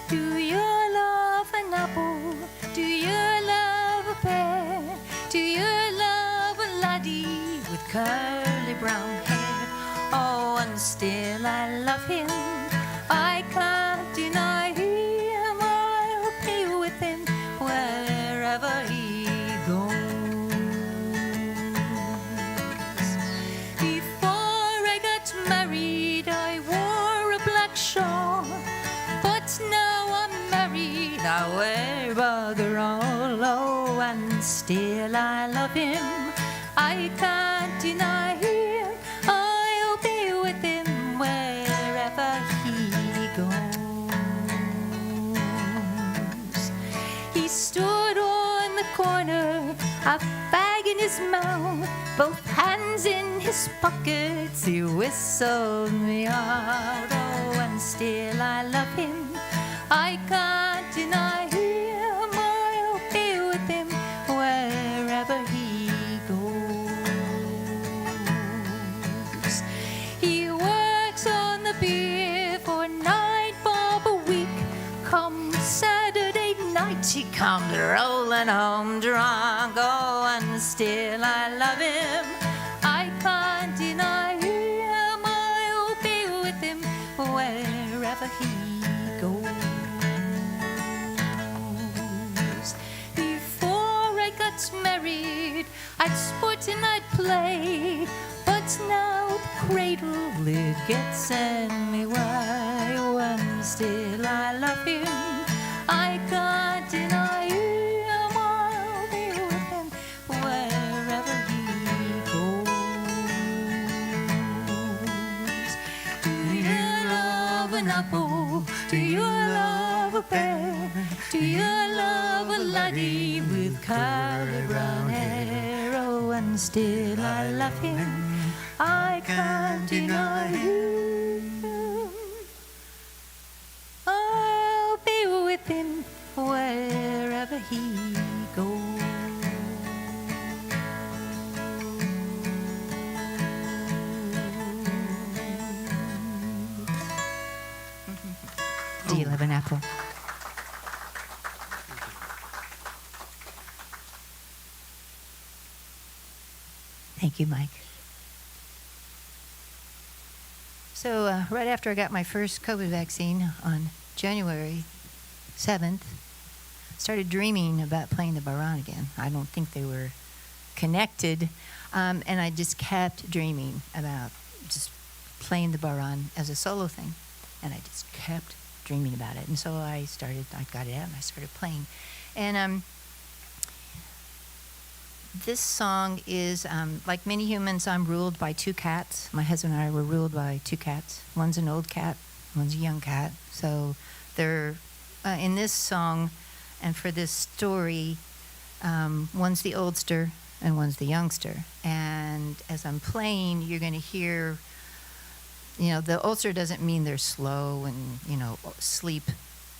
Do you love an apple? Do you love a pear? Do you love a laddie with curly brown hair? Oh, and still I love him. I can't deny him. I'll be with him wherever he goes. Before I got married, I wore a black shawl. But now I'm married, I wear bugger all. Oh, and still I love him. I can't deny him. I'll be with him wherever he goes. He stood on the corner, a bag in his mouth, both hands in his pockets. He whistled me out. Oh, and still I love him. I can't deny him. I'll be with him wherever he goes. He works on the pier for 9 bob a week. Come Saturday night, he comes rolling home drunk. Oh, and still I love him. I can't deny him. I'll be with him wherever he goes. Before I got married, I'd sport and I'd play, but now the cradle it gets in me way. When still I love him, I can't deny him. I'll be with him wherever he goes. Do you love an apple? Do you love a pear? Do you love a laddie with curly brown hair? Oh, and still I love him. I can't deny him. I'll be with him wherever he goes. Do you love an apple? Thank you, Mike. So right after I got my first COVID vaccine on January 7th, started dreaming about playing the baran again. I don't think they were connected, and I just kept dreaming about just playing the baran as a solo thing, and I just kept dreaming about it. And so I got it out, and I started playing. And this song is, like many humans, I'm ruled by two cats. My husband and I were ruled by two cats. One's an old cat, one's a young cat. So they're, in this song and for this story, one's the oldster and one's the youngster. And as I'm playing, you're going to hear, the oldster doesn't mean they're slow and, sleep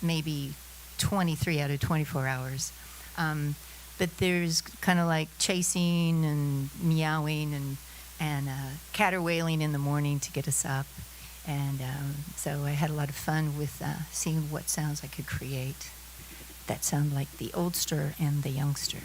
maybe 23 out of 24 hours. but there's kind of like chasing and meowing and caterwailing in the morning to get us up. And so I had a lot of fun with seeing what sounds I could create that sound like the oldster and the youngster.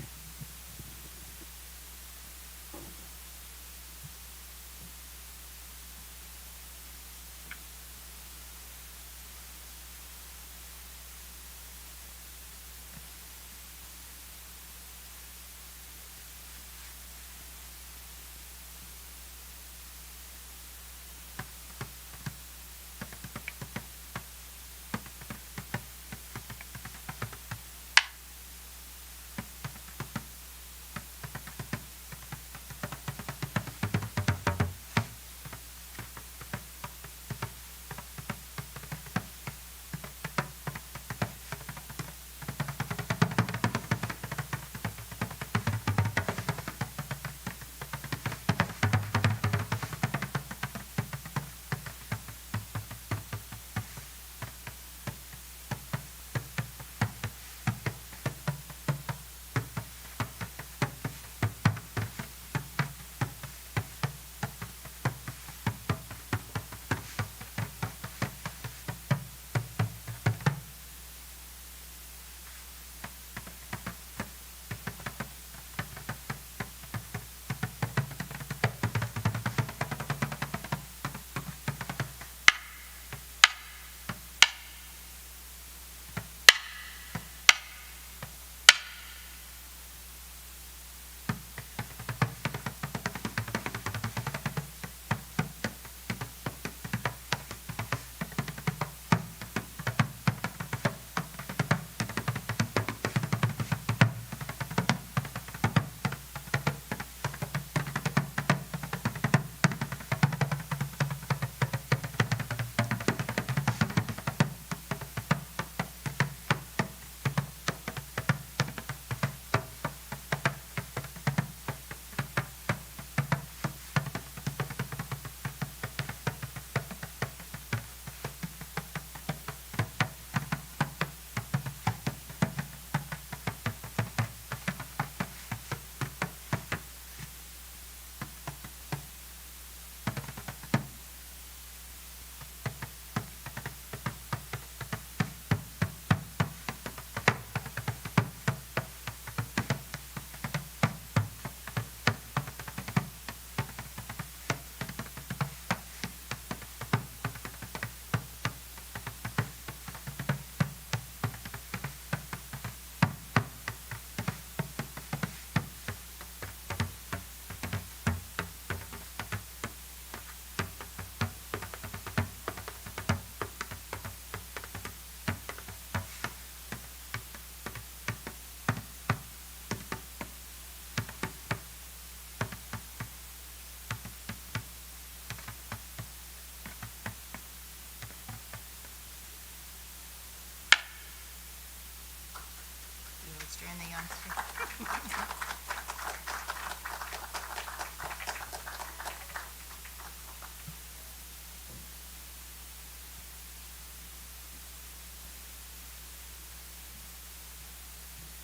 And the youngster.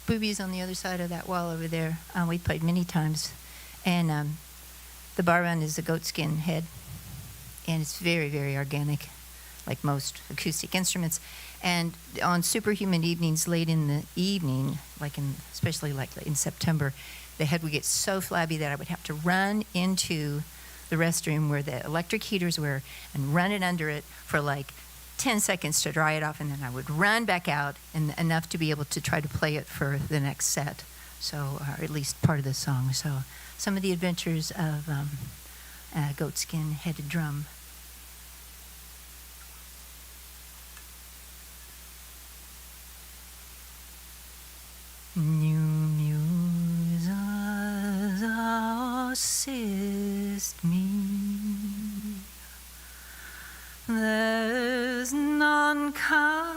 Booby's on the other side of that wall over there. We played many times, and the bar run is a goatskin head, and it's very, very organic, like most acoustic instruments. And on superhuman evenings, late in the evening, especially in September, the head would get so flabby that I would have to run into the restroom where the electric heaters were and run it under it for like 10 seconds to dry it off, and then I would run back out and enough to be able to try to play it for the next set, or at least part of the song. So some of the adventures of goatskin headed drum. New muses assist me. There's none can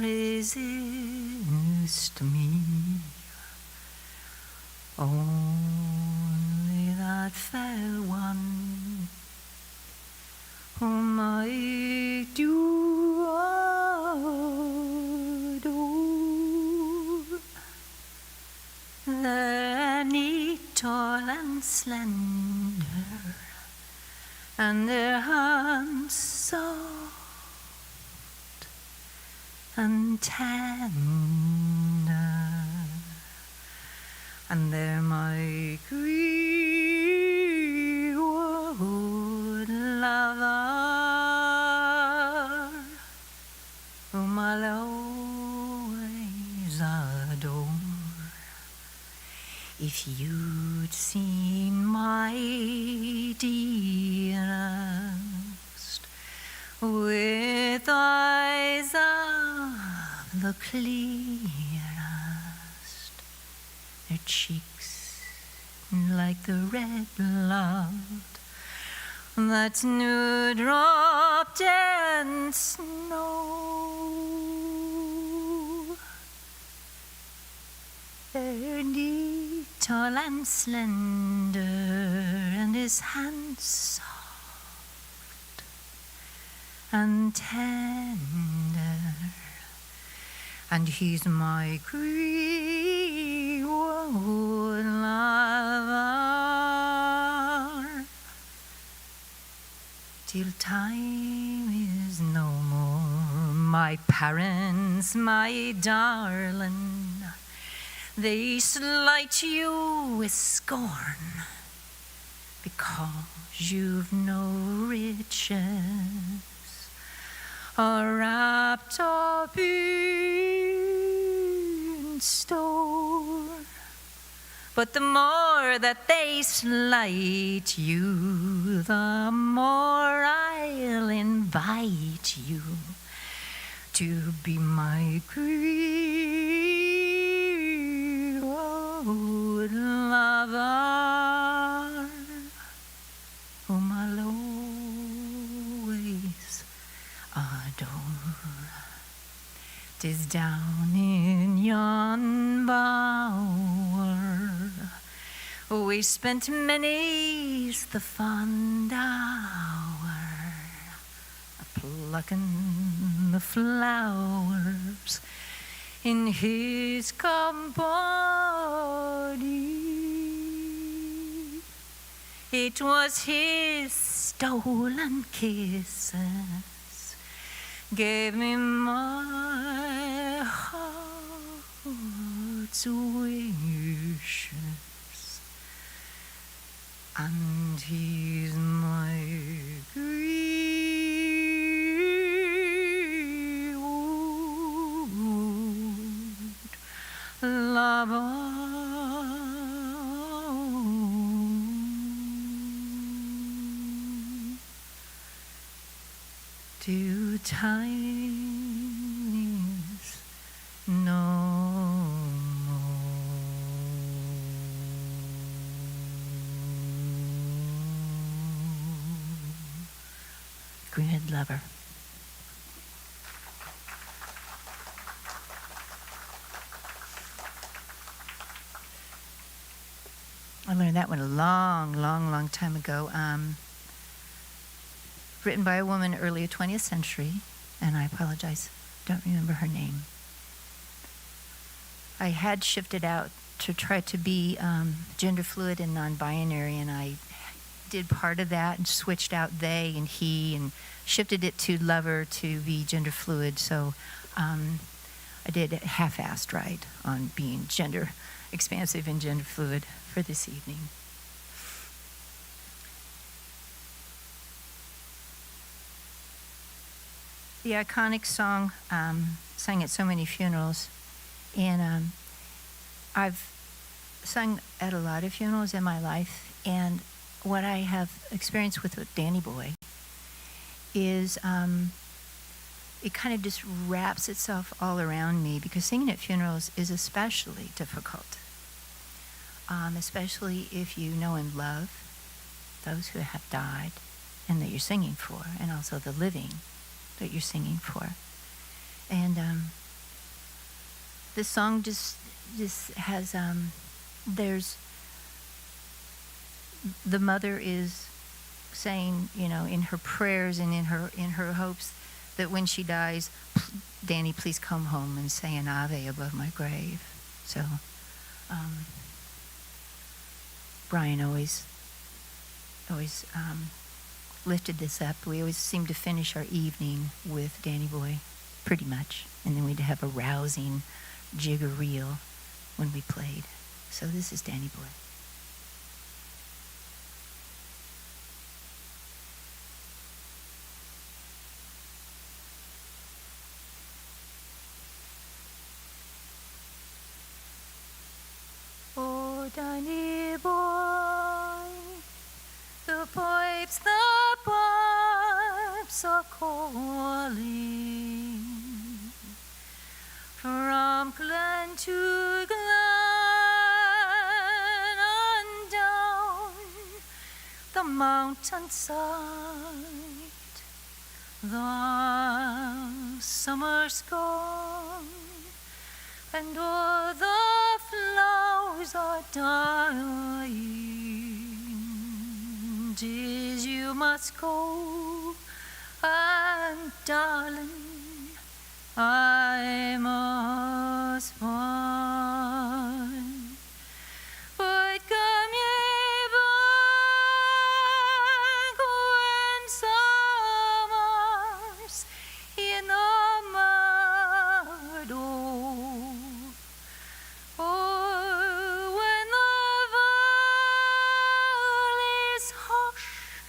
resist me. Only that fair one whom I do adore. slender, and their hands soft and tender, and they're my greenwood lover, whom I'll always adore. If you'd seen my dearest with eyes of the clearest, their cheeks like the red blood that's new dropped in snow. They're neat, tall and slender, and his hands soft and tender, and he's my greenwood lover, till time is no more. My parents, my darling, they slight you with scorn because you've no riches are wrapped up in store. But the more that they slight you, the more I'll invite you to be my greenwood lover, whom I'll always adore. 'Tis down in yon bower we spent many's the fond hour, a-plucking the flowers in his company. It was his stolen kisses gave me my heart's wishes, and he's my greenwood lover. Till time is no Greenwood lover. I learned that one a long time ago. Written by a woman early 20th century, and I apologize, don't remember her name. I had shifted out to try to be gender fluid and non-binary, and I did part of that and switched out they and he and shifted it to lover to be gender fluid. So I did it half-assed right on being gender expansive and gender fluid for this evening. The iconic song, sang at so many funerals, and I've sung at a lot of funerals in my life, and what I have experienced with Danny Boy is it kind of just wraps itself all around me, because singing at funerals is especially difficult, especially if you know and love those who have died and that you're singing for, and also the living that you're singing for. And this song just has there's the mother is saying, you know, in her prayers and in her hopes that when she dies, Danny, please come home and say an Ave above my grave. So Brian always lifted this up. We always seemed to finish our evening with Danny Boy, pretty much, and then we'd have a rousing jigger reel when we played. So this is Danny Boy. Oh, Danny Boy, the pipes are calling from glen to glen and down the mountainside. The summer's gone and all the flowers are dying. 'Tis you must go, and darling, I must find. But come ye back when summer's in the meadow. Oh, when the valley's hushed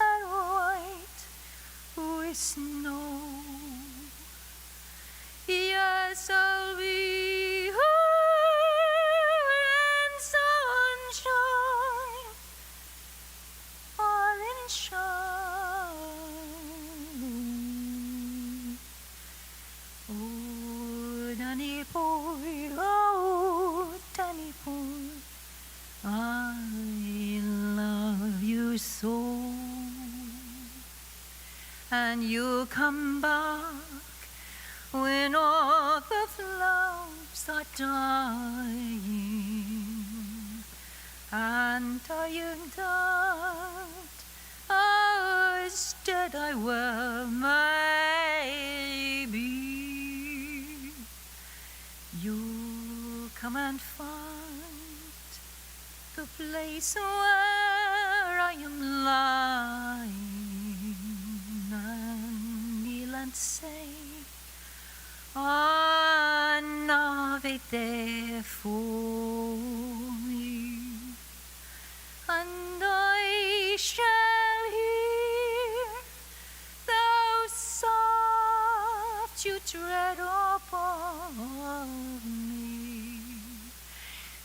and white with snow. Yes, I'll be here in sunshine, all in shine. Oh, Danny boy, oh, Danny boy, I love you so. And you come back when all the flowers are dying, and dying that instead I well may be. You come and find the place where I am lying, and kneel and say, Ave there for me, and I shall hear thou soft you tread upon me.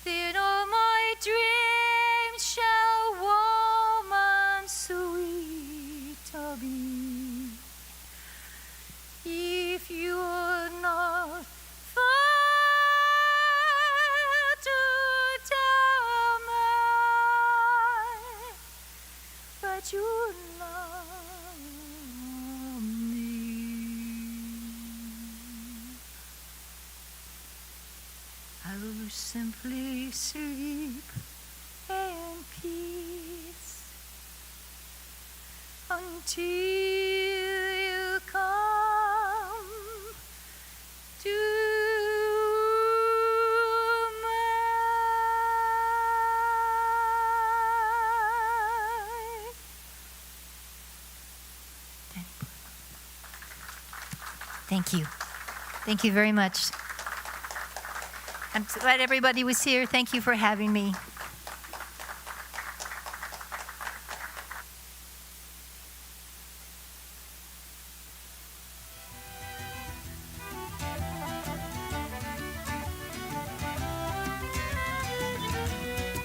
Then all my dreams shall warm and sweet be. If you're not far to tell me that you love me, I'll simply sleep in peace until you come to me. Thank you. Thank you very much. I'm glad everybody was here. Thank you for having me.